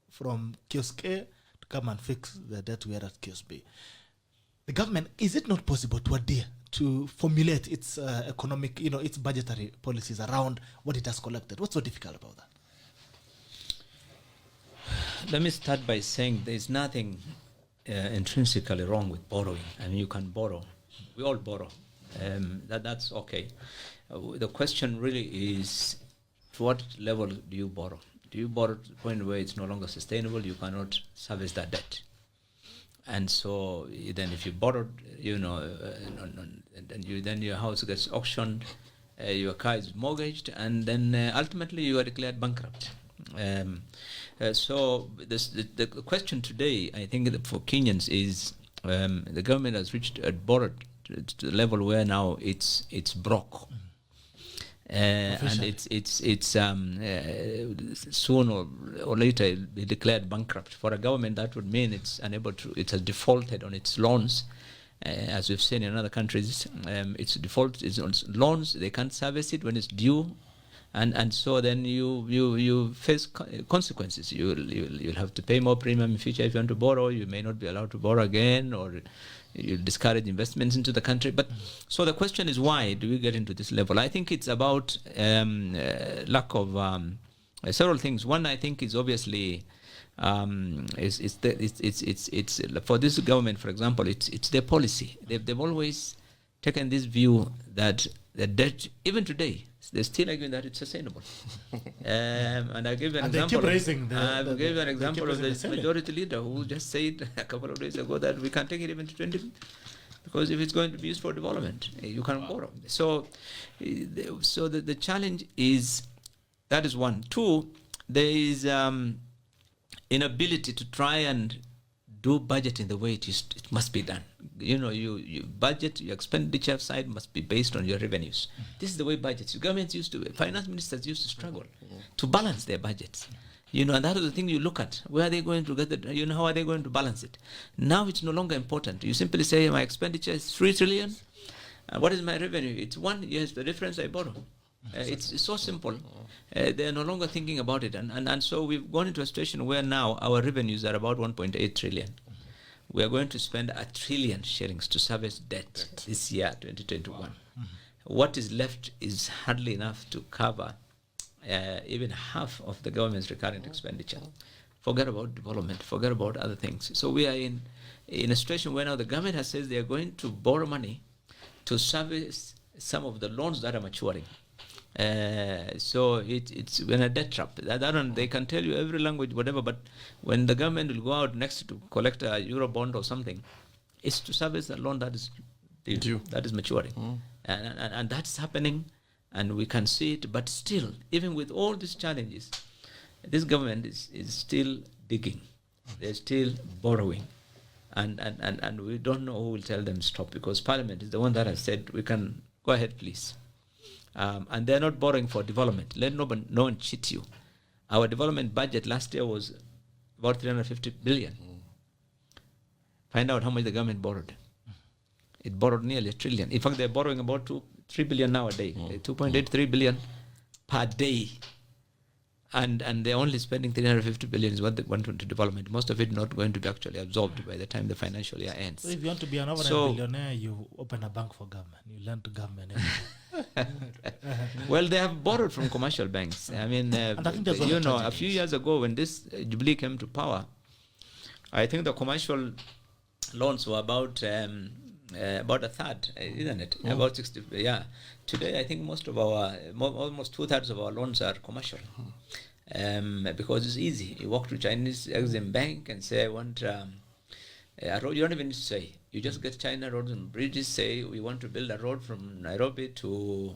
from kiosk A to come and fix the debt we are at kiosk B. The government, is it not possible to adhere, to formulate its economic, its budgetary policies around what it has collected? What's so difficult about that? Let me start by saying there's nothing intrinsically wrong with borrowing. I mean, you can borrow. We all borrow. That's okay. The question really is, to what level do you borrow? Do you borrow to the point where it's no longer sustainable, you cannot service that debt? And so then if you borrowed, then your house gets auctioned, your car is mortgaged, and then ultimately you are declared bankrupt. So the question today, I think, for Kenyans is the government has borrowed to the level where now it's broke. And it's soon or later be declared bankrupt. For a government, that would mean it has defaulted on its loans, as we've seen in other countries. It's on loans; they can't service it when it's due, and so then you face consequences. You'll have to pay more premium in future if you want to borrow. You may not be allowed to borrow again, or you discourage investments into the country. But so the question is, why do we get into this level? I think it's about lack of several things. One, I think, is obviously it's for this government, for example, it's their policy. They've always taken this view that the debt, even today, they're still arguing that it's sustainable. And I give an example. I gave an example of the majority leader who just said a couple of days ago that we can't take it even to 20, because if it's going to be used for development, you can't borrow. So the challenge is, that is one. Two, there is inability to try and do budgeting the way it must be done. You budget, your expenditure side must be based on your revenues. This is the way budgets. Governments finance ministers used to struggle to balance their budgets. And that is the thing you look at. Where are they going to get how are they going to balance it? Now it's no longer important. You simply say, my expenditure is 3 trillion. What is my revenue? It's 1. Yes, the difference I borrow. It's so simple. They're no longer thinking about it. And so we've gone into a situation where now our revenues are about 1.8 trillion. We are going to spend 1 trillion shillings to service debt this year, 2021. What is left is hardly enough to cover even half of the government's recurrent expenditure. Forget about development, forget about other things. So we are in a situation where now the government has said they are going to borrow money to service some of the loans that are maturing. So it's in a debt trap. They can tell you every language, whatever, but when the government will go out next to collect a euro bond or something, it's to service the loan that is due, that is maturing. And that's happening, and we can see it. But still, even with all these challenges, this government is still digging. They're still borrowing. And we don't know who will tell them stop, because Parliament is the one that has said, we can go ahead, please. And they're not borrowing for development. Let no one cheat you. Our development budget last year was about 350 billion. Find out how much the government borrowed. It borrowed nearly 1 trillion. In fact, they're borrowing about 3 billion now a day. 2.83 billion per day. And they're only spending 350 billion is what they want into development. Most of it not going to be actually absorbed by the time the financial year ends. So if you want to be an overnight billionaire, you open a bank for government. You lend to government. Well, they have borrowed from commercial banks. I mean, a few years ago when this Jubilee came to power, I think the commercial loans were about a third, isn't it? About 60. Yeah. Today, I think most of almost 2/3 of our loans are commercial, because it's easy. You walk to Chinese Exim Bank and say, I want a road. You don't even need to say. You just get China roads and bridges. Say, we want to build a road from Nairobi to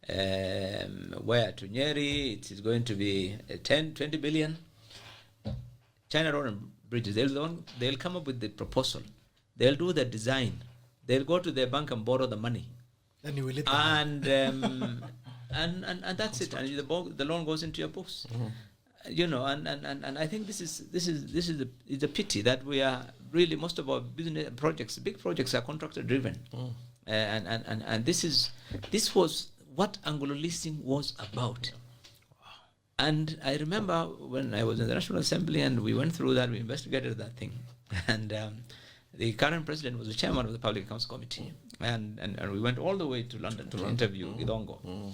where? To Nyeri. It is going to be 20 billion. China road and bridges. They'll come up with the proposal. They'll do the design. They'll go to their bank and borrow the money. Then you will and that's it. And the loan goes into your books. And I think this is a pity that we are really, most of our business projects, big projects, are contractor driven. And this was what Angular leasing was about. And I remember when I was in the National Assembly and we went through that, we investigated that thing. And the current president was the chairman of the Public Accounts Committee. And we went all the way to London to interview Gidongo.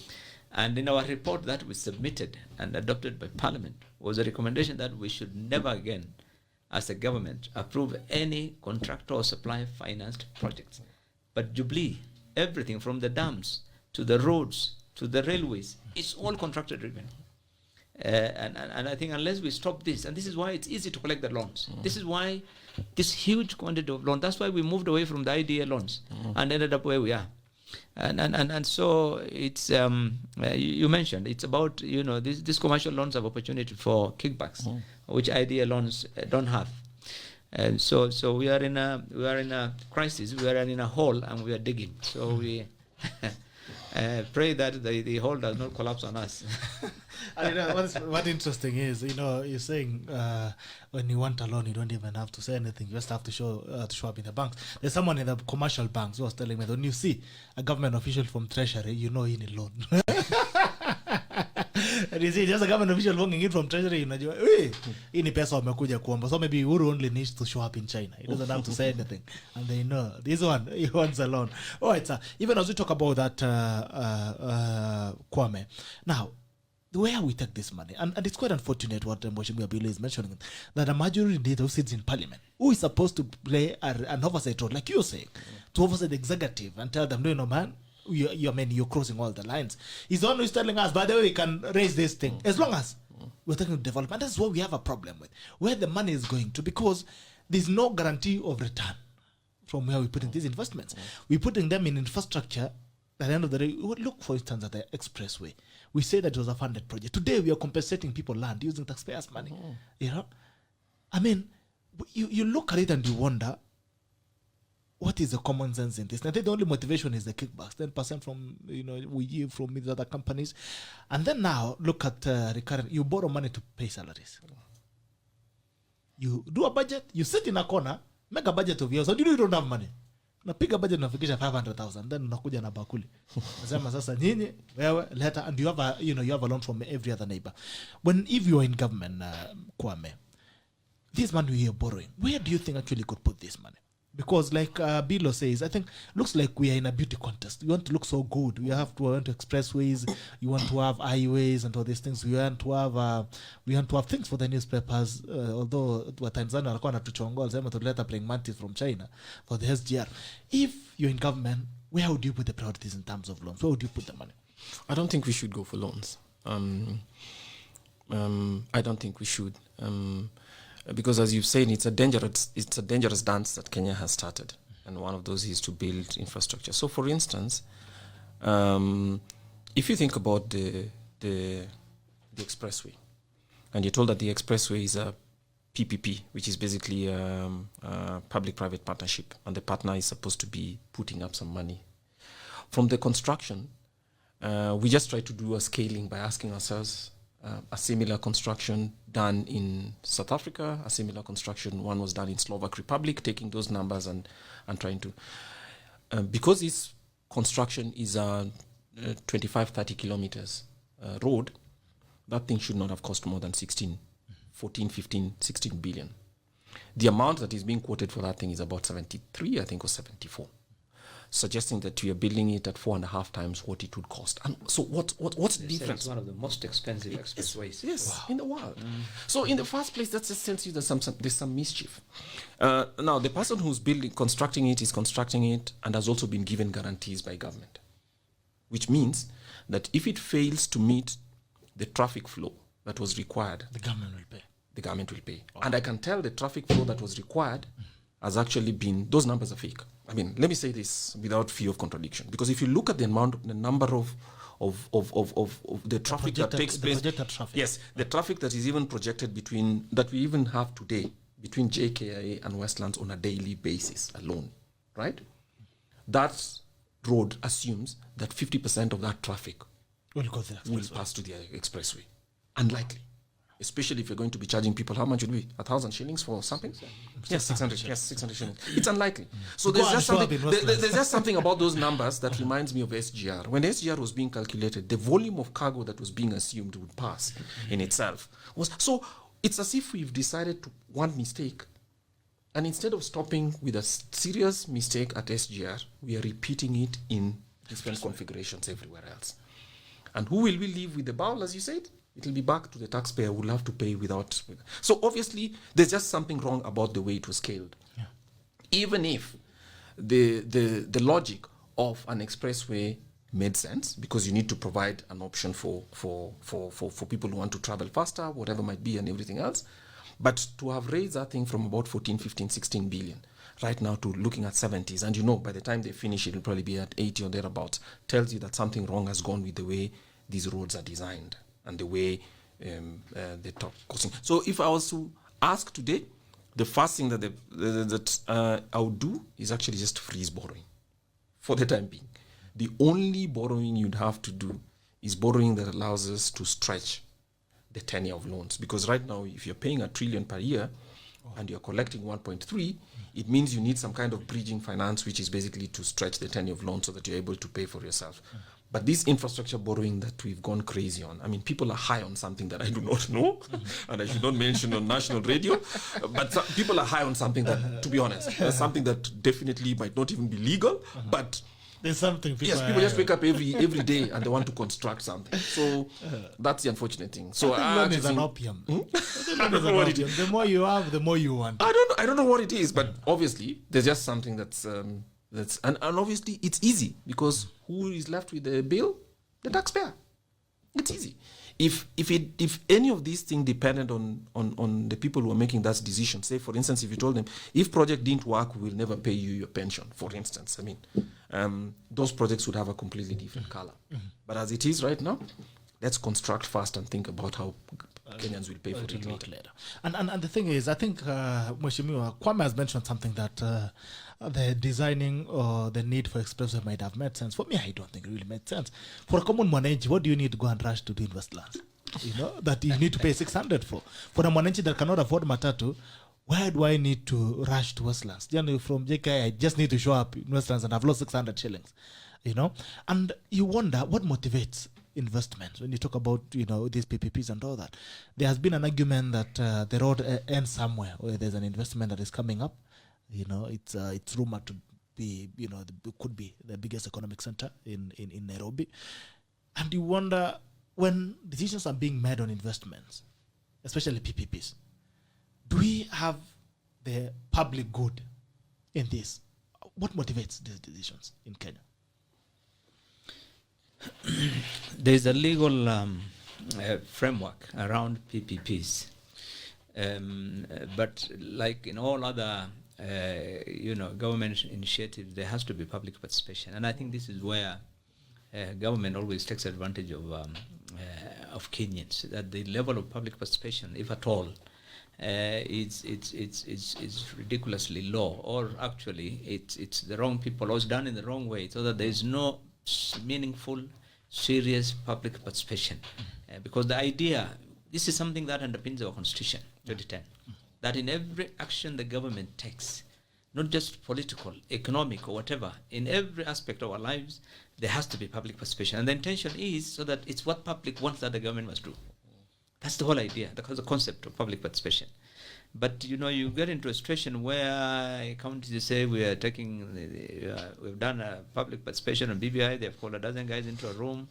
And in our report that we submitted and adopted by Parliament was a recommendation that we should never again, as a government, approve any contractor or supply financed projects. But Jubilee, everything from the dams to the roads to the railways, it's all contractor driven. And I think unless we stop this, and this is why it's easy to collect the loans. This is why this huge quantity of loans. That's why we moved away from the IDA loans and ended up where we are. And so it's you mentioned it's about these commercial loans have opportunity for kickbacks, which IDA loans don't have. And so we are in a crisis. We are in a hole and we are digging. So we pray that the hole does not collapse on us. What's interesting is, you're saying when you want a loan, you don't even have to say anything. You just have to show up in the banks. There's someone in the commercial banks who was telling me that when you see a government official from Treasury, you know he need loan. And you see just a government official walking in from Treasury, unajua, hii ni pesa wamekuja kuomba. So maybe Uhuru only needs to show up in China. He doesn't have to say anything. And they know, this one, he wants a loan. All right, sir. Even as we talk about that, Kwame, now, where we take this money, and it's quite unfortunate what Mheshimiwa Billow is mentioning, that a majority leader who sits in parliament, who is supposed to play an oversight role, like you're saying, to oversight the executive and tell them, no, man, you're crossing all the lines. He's the one who's telling us, by the way, we can raise this thing. As long as we're talking development, that's what we have a problem with, where the money is going to, because there's no guarantee of return from where we're putting these investments. We're putting them in infrastructure. At the end of the day, look, for instance, at the expressway. We say that it was a funded project. Today, we are compensating people land using taxpayers' money. I mean, you look at it and you wonder, what is the common sense in this? And I think the only motivation is the kickbacks, 10% from, we give from these other companies. And then now, look at recurrent. You borrow money to pay salaries. You do a budget, you sit in a corner, make a budget of yours, and you don't have money. Napiga budget nafikisha 500,000, then unakuja na bakuli. Nasema sasa nyinyi wewe leta, and you have a loan from every other neighbor. If you are in government, Kwame, this money you are borrowing, where do you think actually could put this money? Because like Billow says, I think looks like we are in a beauty contest. We want to look so good. We want to expressways. You want to have highways and all these things. We want to have things for the newspapers. Although Tanzania walikuwa wanatuchongoa sema tuleta bring mantis from China for the SGR. If you're in government, where would you put the priorities in terms of loans? Where would you put the money? I don't think we should go for loans. I don't think we should. Because as you've said, it's a dangerous dance that Kenya has started, and one of those is to build infrastructure. So, for instance, if you think about the expressway, and you're told that the expressway is a PPP, which is basically a public-private partnership, and the partner is supposed to be putting up some money. From the construction, we just try to do a scaling by asking ourselves, a similar construction done in South Africa, a similar construction, one was done in Slovak Republic, taking those numbers and trying to, because this construction is a 25, 30 kilometers road, that thing should not have cost more than 16 billion. The amount that is being quoted for that thing is about 73, I think, or 74. Suggesting that we are building it at 4.5 times what it would cost. And so what's the difference? It's one of the most expensive expressways. Yes, in the world. So in the first place, that just tells you there's some mischief. Now, the person who's constructing it is constructing it and has also been given guarantees by government, which means that if it fails to meet the traffic flow that was required, the government will pay. The government will pay. Oh. And I can tell the traffic flow that was required has actually been, those numbers are fake. I mean, let me say this without fear of contradiction, because if you look at the number of the traffic that takes place, yes, the traffic that is even projected that we even have today between JKIA and Westlands on a daily basis alone, right? That road assumes that 50% of that traffic will pass to the expressway. Unlikely. Especially if you're going to be charging people, how much would it be? 1,000 shillings for something? Yes, 600. Yes, 600 shillings. It's unlikely. So there's just something about those numbers that reminds me of SGR. When SGR was being calculated, the volume of cargo that was being assumed would pass in itself was so. It's as if we've decided to one mistake, and instead of stopping with a serious mistake at SGR, we are repeating it in different configurations everywhere else. And who will we leave with the bowl, as you said? It'll be back to the taxpayer who will have to pay without. So obviously, there's just something wrong about the way it was scaled. Yeah. Even if the logic of an expressway made sense, because you need to provide an option for people who want to travel faster, whatever might be, and everything else. But to have raised that thing from about 14, 15, 16 billion right now to looking at 70s, and you know by the time they finish it will probably be at 80 or thereabouts, tells you that something wrong has gone with the way these roads are designed and the way they talk costing. So if I was to ask today, the first thing that I would do is actually just freeze borrowing for the time being. The only borrowing you'd have to do is borrowing that allows us to stretch the tenure of loans. Because right now, if you're paying $1 trillion per year and you're collecting 1.3, it means you need some kind of bridging finance, which is basically to stretch the tenure of loans so that you're able to pay for yourself. But this infrastructure borrowing that we've gone crazy on, I mean, people are high on something that I do not know, and I should not mention on national radio, but people are high on something that, to be honest, something that definitely might not even be legal, but there's something people people just wake up every day and they want to construct something. So that's the unfortunate thing. So loan is an opium. I don't know what it is. The more you have, the more you want. I don't know what it is, but obviously there's just something that's and obviously it's easy, because who is left with the bill? The taxpayer. It's easy. If any of these things depended on the people who are making that decision, say for instance, if you told them, if project didn't work, we'll never pay you your pension, for instance, I mean, those projects would have a completely different color. But as it is right now, let's construct fast and think about how Kenyans will pay for it later. And the thing is, I think Mheshimiwa Kwame has mentioned something that the designing or the need for expressway might have made sense. For me, I don't think it really made sense. For a common mwananchi, what do you need to go and rush to do invest lands? You know, that you need to pay 600 for. For a mwananchi that cannot afford matatu, why do I need to rush to Westlands? You know, from JK, I just need to show up in Westlands and I've lost 600 shillings. You know, and you wonder what motivates investments when you talk about, you know, these PPPs and all that. There has been an argument that the road ends somewhere where there's an investment that is coming up. You know, it's rumored to be, you know, could be the biggest economic center in Nairobi. And you wonder, when decisions are being made on investments, especially PPPs, do we have the public good in this? What motivates these decisions in Kenya? There is a legal framework around PPPs, but like in all other government initiatives, there has to be public participation, and I think this is where government always takes advantage of Kenyans. That the level of public participation, if at all, it's ridiculously low, or actually it's the wrong people, or it's done in the wrong way, so that there is no meaningful, serious public participation. Because the idea, this is something that underpins our constitution, 2010, that in every action the government takes, not just political, economic, or whatever, in every aspect of our lives, there has to be public participation. And the intention is so that it's what public wants that the government must do. That's the whole idea, the concept of public participation. But you know, you get into a situation where counties say we are taking, we've done a public participation on BBI. They have called a dozen guys into a room.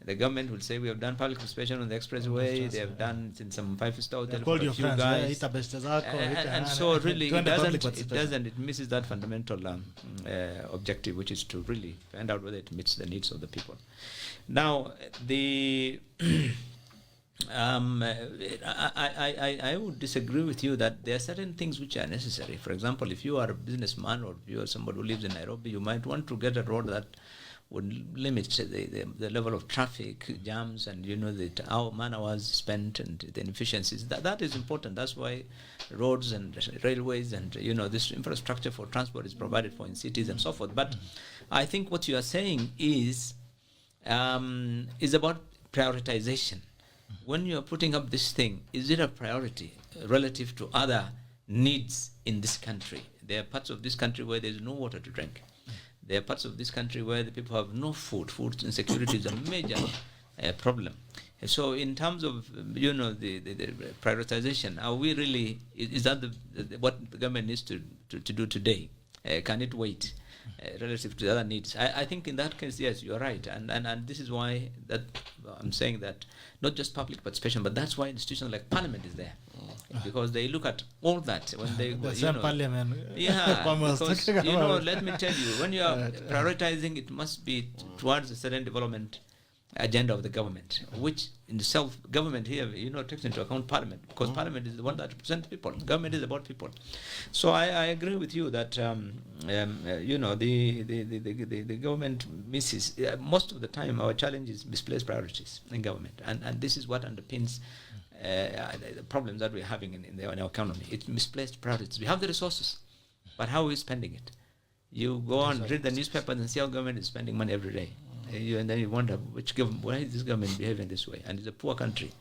The government will say we have done public participation on the expressway. They have done in some 5-star hotel for a few guys. And so really, it misses that fundamental objective, which is to really find out whether it meets the needs of the people. Now, I would disagree with you that there are certain things which are necessary. For example, if you are a businessman or if you are somebody who lives in Nairobi, you might want to get a road that would limit the level of traffic jams and, you know, how man hours spent and the inefficiencies. That is important. That's why roads and railways and, you know, this infrastructure for transport is provided for in cities and so forth. But I think what you are saying is about prioritization. When you are putting up this thing, is it a priority relative to other needs in this country? There are parts of this country where there is no water to drink. There are parts of this country where the people have no food. Food insecurity is a major problem. So in terms of, you know, the prioritization, are we really, is that what the government needs to do today? Can it wait? relative to the other needs. I think in that case, yes, you're right. And this is why that I'm saying that not just public participation, but that's why institutions like Parliament is there. Because they look at all that when they The same Parliament. yeah, Kwame was because talking about. let me tell you, when you are prioritizing, it must be towards a certain development agenda of the government, which in itself, government here, takes into account Parliament, because Parliament is the one that represents people. Government is about people. So I agree with you that the government misses most of the time. Our challenge is misplaced priorities in government, and this is what underpins the problems that we're having in our economy. It's misplaced priorities. We have the resources, but how are we spending it? You go on, read the newspapers and see how government is spending money every day. And then you wonder why is this government behaving this way? And it's a poor country.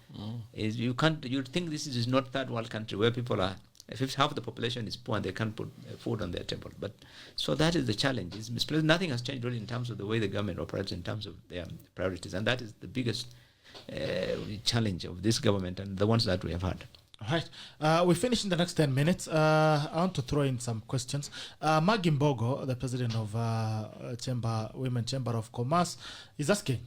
You think this is not third world country where people are, if half the population is poor and they can't put food on their table. But so that is the challenge. It's misplaced. Nothing has changed really in terms of the way the government operates in terms of their priorities, and that is the biggest challenge of this government and the ones that we have had. All right. We finish in the next 10 minutes. I want to throw in some questions. Maggie Mbogo, the president of Women Chamber of Commerce, is asking,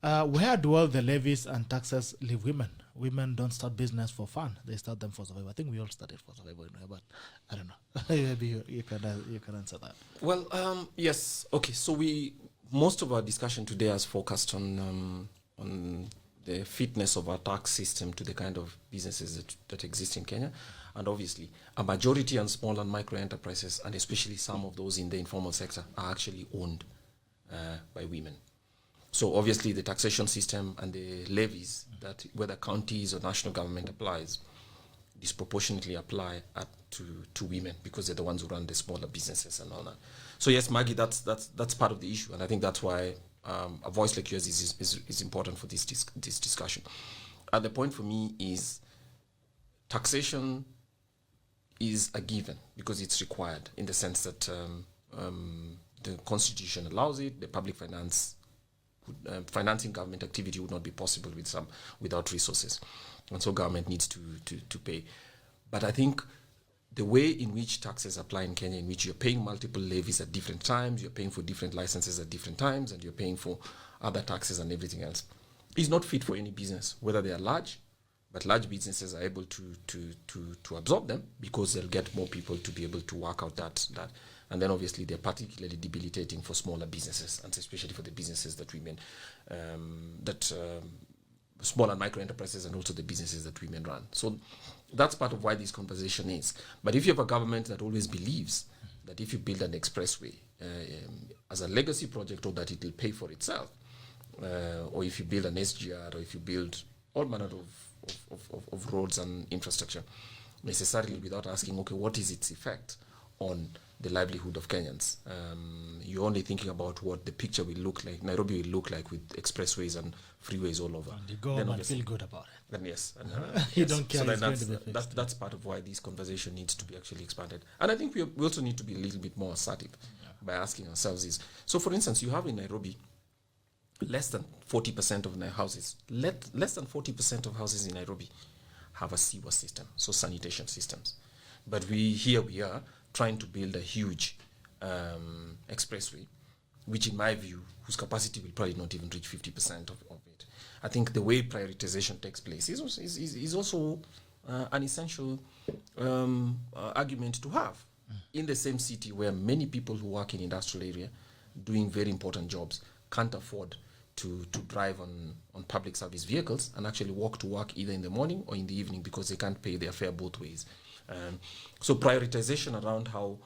where do all the levies and taxes leave women? Women don't start business for fun. They start them for survival. I think we all started for survival, but I don't know. Maybe you can answer that. Well, yes. Okay, so most of our discussion today has focused on the fitness of our tax system to the kind of businesses that exist in Kenya. And obviously, a majority on small and micro enterprises, and especially some of those in the informal sector, are actually owned by women. So obviously, the taxation system and the levies that whether counties or national government applies disproportionately apply to women because they're the ones who run the smaller businesses and all that. So yes, Maggie, that's part of the issue, and I think that's why a voice like yours is important for this discussion. And the point for me is taxation is a given because it's required in the sense that the Constitution allows it. The public financing government activity would not be possible without resources, and so government needs to pay. But I think the way in which taxes apply in Kenya, in which you're paying multiple levies at different times, you're paying for different licenses at different times, and you're paying for other taxes and everything else, is not fit for any business, whether they are large, but large businesses are able to absorb them because they'll get more people to be able to work out that. And then obviously they're particularly debilitating for smaller businesses, and especially for the businesses that women, small and micro enterprises, and also the businesses that women run. So that's part of why this conversation is. But if you have a government that always believes that if you build an expressway as a legacy project, or that it will pay for itself, or if you build an SGR, or if you build all manner of roads and infrastructure, necessarily without asking, okay, what is its effect on the livelihood of Kenyans? You're only thinking about what the picture will look like, Nairobi will look like with expressways and freeways all over. And you go and feel good about it. Then yes. And, you yes. don't care. So then that's part of why this conversation needs to be actually expanded. And I think we also need to be a little bit more assertive by asking ourselves is, so for instance, you have in Nairobi less than 40% of houses, less than 40% of houses in Nairobi have a sewer system, so sanitation systems. But we are trying to build a huge expressway, which in my view, whose capacity will probably not even reach 50% of it. I think the way prioritization takes place is also an essential argument to have in the same city where many people who work in industrial area doing very important jobs can't afford to drive on public service vehicles and actually walk to work either in the morning or in the evening because they can't pay their fare both ways. So prioritization around how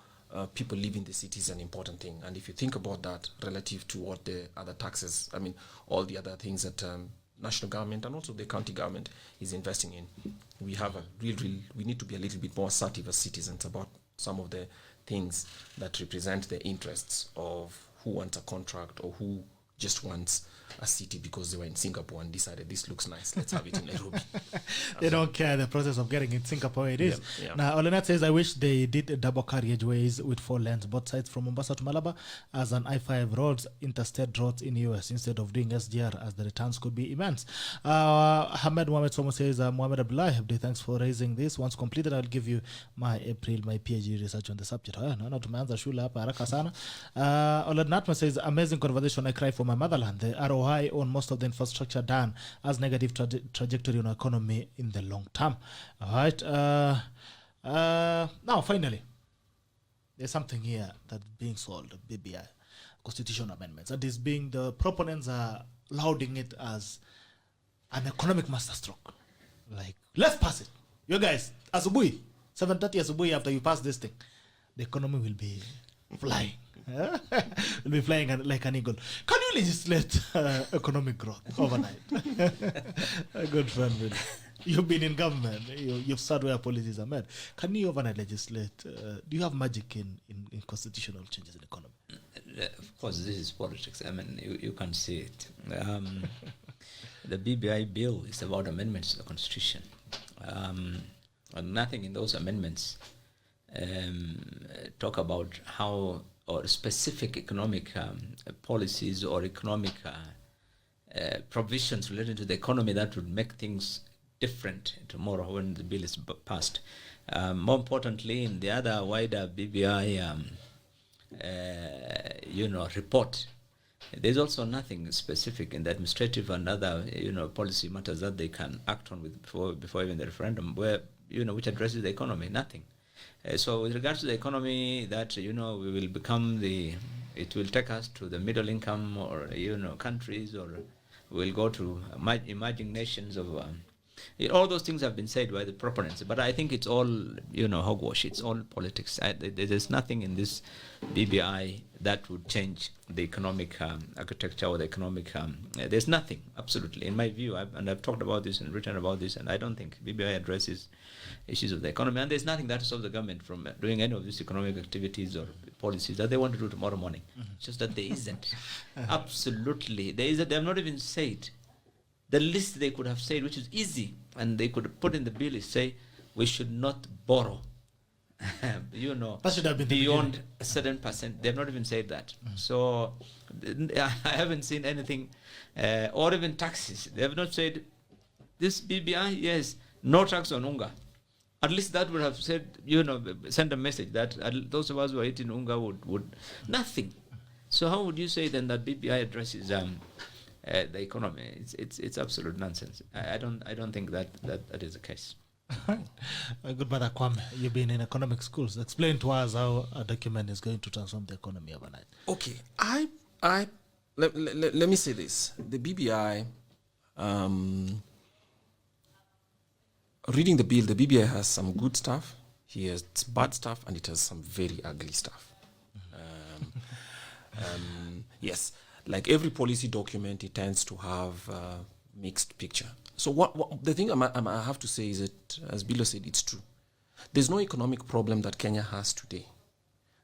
people live in the city is an important thing. And if you think about that relative to what the other taxes, all the other things that national government and also the county government is investing in, we have we need to be a little bit more assertive as citizens about some of the things that represent the interests of who wants a contract or who just wants a city because they were in Singapore and decided this looks nice, let's have it in Nairobi. They don't care the process of getting it Singapore it is. Yeah. Now Olenet says, I wish they did a double carriageways with 4 lanes both sides from Mombasa to Malaba as an I-5 roads, interstate roads in US instead of doing SGR, as the returns could be immense. Hamed Mohamed Somo says, Mohamed Abdullah, thanks for raising this. Once completed, I'll give you my PhD research on the subject. Naona tumeanza shule hapa haraka sana. Olednatma says, amazing conversation. I cry for my motherland. The ROI on most of the infrastructure done as negative trajectory on economy in the long term. All right. Now, finally, there's something here that's being sold, BBI, constitutional amendments. That is being, the proponents are lauding it as an economic masterstroke. Like, let's pass it. You guys, asubuhi, 7:30 asubuhi, after you pass this thing, the economy will be flying. Will be flying like an eagle. Can you legislate economic growth overnight? A good friend, really. You've been in government. You've started where policies are made. Can you overnight legislate? Do you have magic in constitutional changes in economy? Of course, this is politics. I mean, you can see it. The BBI bill is about amendments to the Constitution. And nothing in those amendments talk about how or specific economic policies or economic provisions related to the economy that would make things different tomorrow when the bill is passed. More importantly, in the other wider BBI report, there's also nothing specific in the administrative and other policy matters that they can act on with before even the referendum, where which addresses the economy. Nothing. So with regards to the economy, that we will become it will take us to the middle income or countries, or we'll go to emerging nations of all those things have been said by the proponents, but I think it's all hogwash. It's all politics. There's nothing in this BBI that would change the economic architecture or the economic. There's nothing, absolutely, in my view. I've talked about this and written about this, and I don't think BBI addresses issues of the economy. And there's nothing that stops the government from doing any of these economic activities or policies that they want to do tomorrow morning. It's just that there isn't. Absolutely, there isn't. They have not even said. The least they could have said, which is easy, and they could put in the bill, is say we should not borrow. That should have been beyond a certain percent. They have not even said that. So I haven't seen anything, or even taxes. They have not said this BBI. Yes, no tax on unga. At least that would have said, send a message that those of us who are eating unga would nothing. So how would you say then that BBI addresses the economy? It's absolute nonsense. I don't think that is the case. Good brother Kwame, you've been in economic schools. Explain to us how a document is going to transform the economy overnight. Okay, let me say this: the BBI. Reading the bill, the BBI has some good stuff. He has bad stuff, and it has some very ugly stuff. Yes. Like every policy document, it tends to have a mixed picture. So what the thing I have to say is that, as Billow said, it's true. There's no economic problem that Kenya has today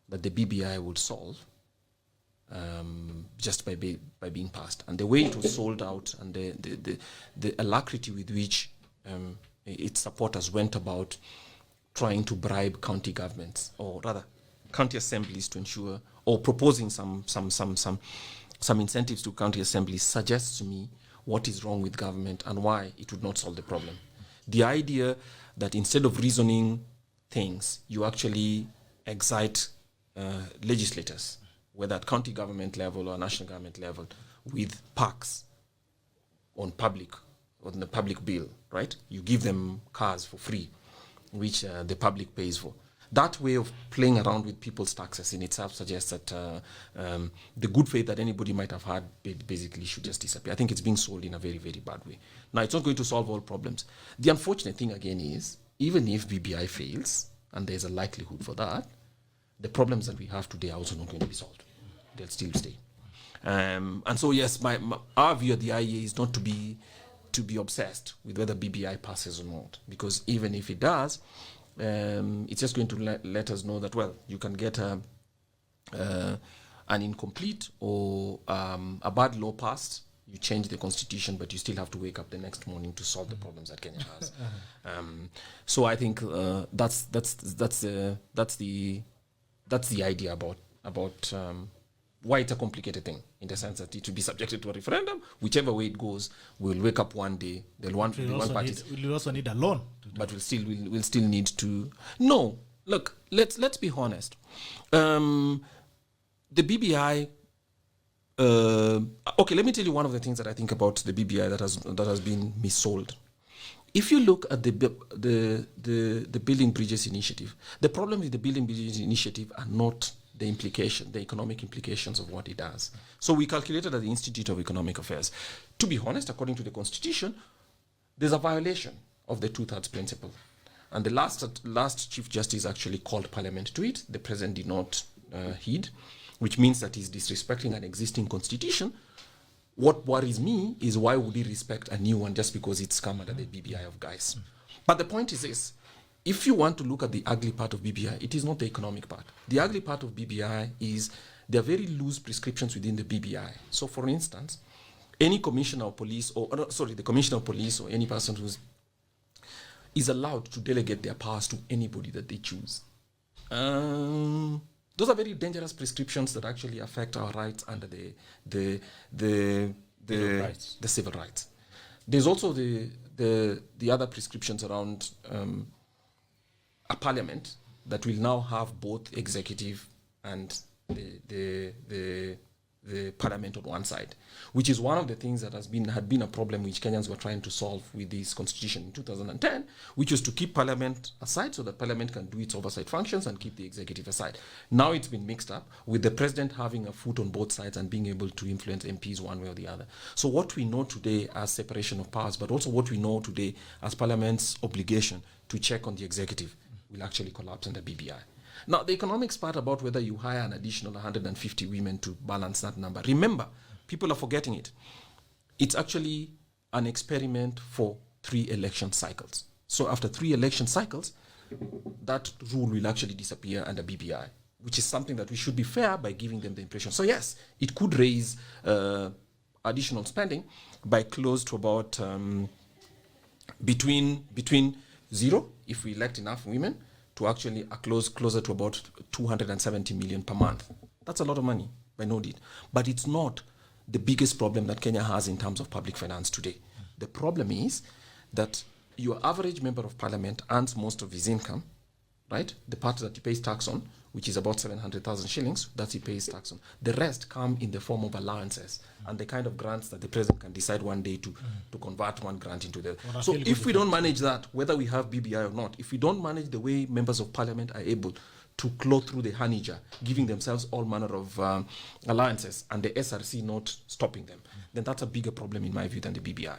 that the BBI would solve just by being passed. And the way it was sold out and the alacrity with which its supporters went about trying to bribe county governments, or rather county assemblies, to ensure, or proposing some incentives to county assemblies, suggests to me what is wrong with government and why it would not solve the problem. The idea that instead of reasoning things, you actually excite legislators, whether at county government level or national government level, with parks on the public bill, right? You give them cars for free, which the public pays for. That way of playing around with people's taxes in itself suggests that the good faith that anybody might have had basically should just disappear. I think it's being sold in a very, very bad way. Now, it's not going to solve all problems. The unfortunate thing, again, is even if BBI fails, and there's a likelihood for that, the problems that we have today are also not going to be solved. They'll still stay. And so, yes, our view at the IEA is not to be obsessed with whether BBI passes or not, because even if it does, it's just going to let us know that, well, you can get a an incomplete or a bad law passed, you change the constitution, but you still have to wake up the next morning to solve the problems that Kenya has. So I think that's the idea about why it's a complicated thing, in the sense that it will be subjected to a referendum. Whichever way it goes, we'll wake up one day. We'll also need a loan, but we'll still need to. No, look, let's be honest. The BBI. Okay, let me tell you one of the things that I think about the BBI that has been missold. If you look at the Building Bridges initiative, the problem with the Building Bridges initiative are not the economic implications of what it does. So we calculated at the Institute of Economic Affairs. To be honest, according to the Constitution, there's a violation of the two-thirds principle. And the last Chief Justice actually called Parliament to it. The President did not heed, which means that he's disrespecting an existing constitution. What worries me is, why would he respect a new one just because it's come under the BBI of guys? But the point is this: if you want to look at the ugly part of BBI, it is not the economic part. The ugly part of BBI is there are very loose prescriptions within the BBI. So, for instance, any commissioner of police, the commissioner of police or any person is allowed to delegate their powers to anybody that they choose. Those are very dangerous prescriptions that actually affect our rights under the civil rights. There's also the other prescriptions around a parliament that will now have both executive and the parliament on one side, which is one of the things that had been a problem which Kenyans were trying to solve with this constitution in 2010, which was to keep parliament aside so that parliament can do its oversight functions and keep the executive aside. Now it's been mixed up with the president having a foot on both sides and being able to influence MPs one way or the other. So what we know today as separation of powers, but also what we know today as parliament's obligation to check on the executive, will actually collapse under BBI. Now, the economics part about whether you hire an additional 150 women to balance that number, remember, people are forgetting it. It's actually an experiment for 3 election cycles. So after 3 election cycles, that rule will actually disappear under BBI, which is something that we should be fair by giving them the impression. So yes, it could raise additional spending by close to about between 0, if we elect enough women, to actually closer to about 270 million per month. That's a lot of money by no deed. But it's not the biggest problem that Kenya has in terms of public finance today. The problem is that your average member of parliament earns most of his income, right? The part that he pays tax on, which is about 700,000 shillings, that he pays tax on. The rest come in the form of allowances and the kind of grants that the president can decide one day to convert one grant into the... So if we don't manage that, whether we have BBI or not, if we don't manage the way members of parliament are able to claw through the honey jar, giving themselves all manner of allowances, and the SRC not stopping them, then that's a bigger problem in my view than the BBI.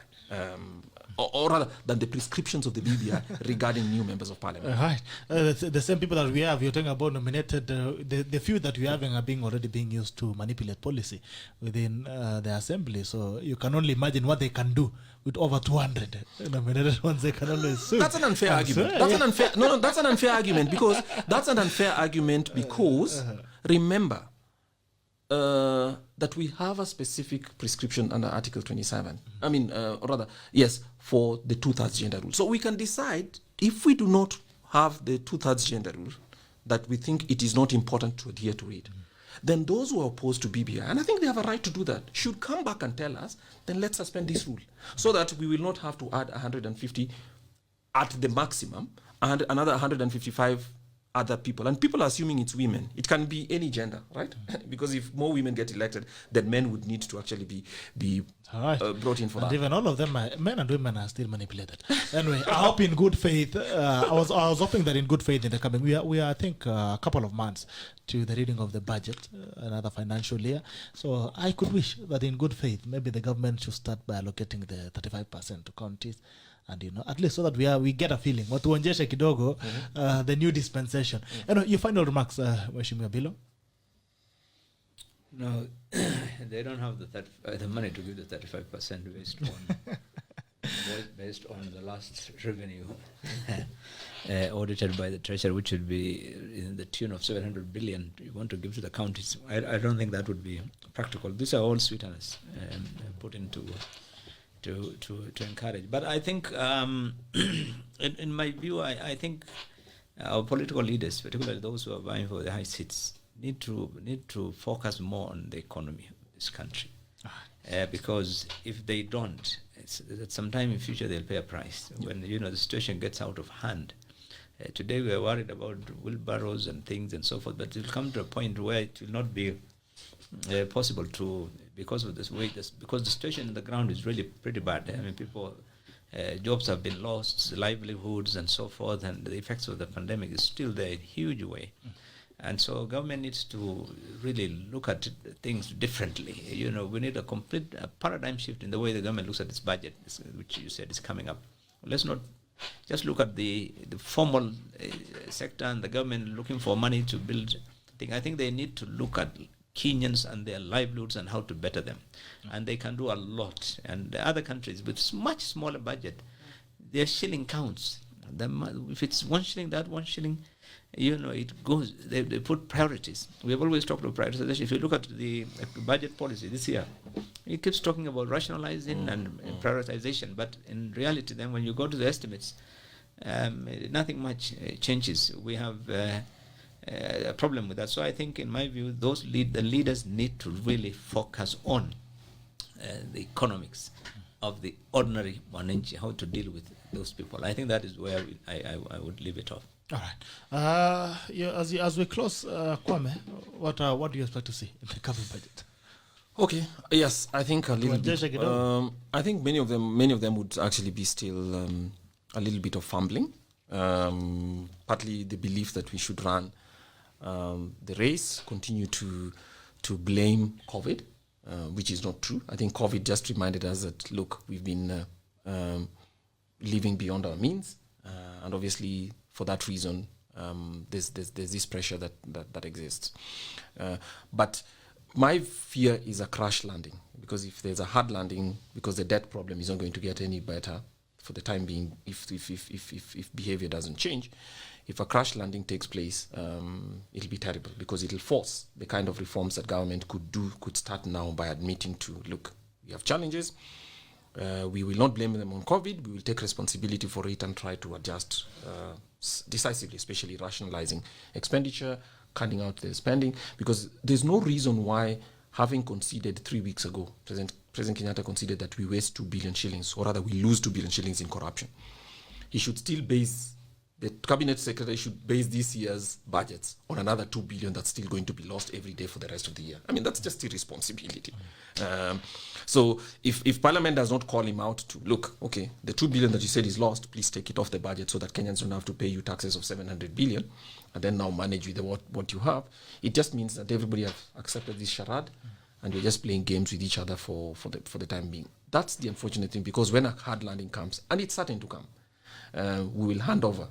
Or rather than the prescriptions of the BBI regarding new members of parliament. Right. The same people that we have, you're talking about nominated, the few that we're having are already being used to manipulate policy within the assembly. So you can only imagine what they can do with over 200 nominated ones. They can always sue. That's an unfair argument. That's an unfair. No, that's an unfair argument because remember that we have a specific prescription under Article 27. For the two-thirds gender rule. So we can decide, if we do not have the two-thirds gender rule, that we think it is not important to adhere to it, then those who are opposed to BBI, and I think they have a right to do that, should come back and tell us, then let's suspend this rule, so that we will not have to add 150 at the maximum, and another 155 other people. And people are assuming it's women. It can be any gender, right? Because if more women get elected, then men would need to actually be brought in for that. Even all of them, men and women, are still manipulated. Anyway, I hope in good faith, I was hoping that in good faith in the coming, we are I think, a couple of months to the reading of the budget, another financial year. So I could wish that in good faith, maybe the government should start by allocating the 35% to counties. And at least so that we get a feeling. Watuonjeshe kidogo the new dispensation. Your final remarks, Mheshimiwa Billow? No, they don't have the money to give the 35% based on based on the last revenue audited by the Treasury, which would be in the tune of 700 billion. You want to give to the counties? I don't think that would be practical. These are all sweeteners put into to encourage. But I think, in my view, I think our political leaders, particularly those who are vying for the high seats, need to focus more on the economy of this country. Because if they don't, at some time in future they'll pay a price when the situation gets out of hand. Today we are worried about wheelbarrows and things and so forth, but it will come to a point where it will not be possible to, because of this way, because the situation on the ground is really pretty bad. I mean, people, jobs have been lost, livelihoods and so forth, and the effects of the pandemic is still there in a huge way. And so government needs to really look at things differently. We need a complete paradigm shift in the way the government looks at its budget, which you said is coming up. Let's not just look at the formal sector and the government looking for money to build things. I think they need to look at Kenyans and their livelihoods and how to better them. And they can do a lot. And the other countries with much smaller budget, their shilling counts. If it's 1 shilling, that 1 shilling, it goes, they put priorities. We have always talked about prioritization. If you look at the budget policy this year, it keeps talking about rationalizing and prioritization, but in reality then when you go to the estimates, nothing much changes. We have a problem with that. So I think, in my view, the leaders need to really focus on the economics of the ordinary mwananchi, how to deal with those people. I think that is where I would leave it off. All right. As we close, Kwame, what do you expect to see in the coming budget? Okay. Yes, I think a little bit. I think many of them would actually be still a little bit of fumbling. Partly the belief that we should run the race, continue to blame COVID, which is not true. I think COVID just reminded us that, look, we've been living beyond our means, and obviously for that reason, there's this pressure that exists. But my fear is a crash landing, because if there's a hard landing, because the debt problem is not going to get any better for the time being, if behavior doesn't change. If a crash landing takes place, it'll be terrible, because it'll force the kind of reforms that government could start now by admitting to, look, we have challenges. We will not blame them on COVID. We will take responsibility for it and try to adjust decisively, especially rationalizing expenditure, cutting out the spending, because there's no reason why, having conceded 3 weeks ago, President Kenyatta conceded that we waste 2 billion shillings, or rather we lose 2 billion shillings in corruption. He should still base, the cabinet secretary should base this year's budgets on another 2 billion that's still going to be lost every day for the rest of the year. I mean, that's just irresponsibility. So if Parliament does not call him out to, look, okay, the 2 billion that you said is lost, please take it off the budget so that Kenyans don't have to pay you taxes of 700 billion, and then now manage with what you have, it just means that everybody have accepted this charade, and we're just playing games with each other for the time being. That's the unfortunate thing, because when a hard landing comes, and it's certain to come, we will hand over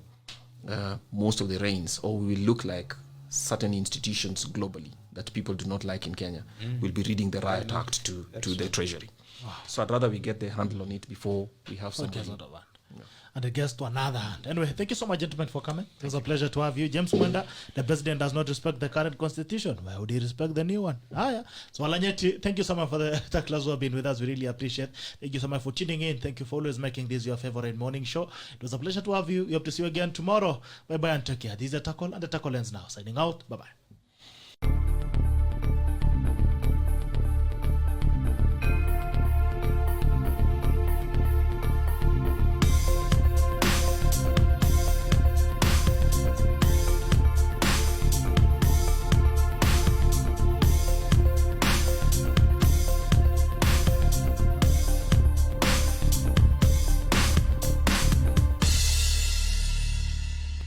most of the reins, or we will look like certain institutions globally that people do not like in Kenya will be reading the riot act to the treasury. Wow. So I'd rather we get the handle on it before we have something. And it gets to another hand. Anyway, thank you so much, gentlemen, for coming. It was a pleasure to have you. James Mwenda, the president does not respect the current constitution. Why would he respect the new one? So Alanyeti, thank you so much for the tacklers who have been with us. We really appreciate. Thank you so much for tuning in. Thank you for always making this your favorite morning show. It was a pleasure to have you. We hope to see you again tomorrow. Bye-bye and take care. This is The Tackle, and The Tackle ends now. Signing out. Bye-bye.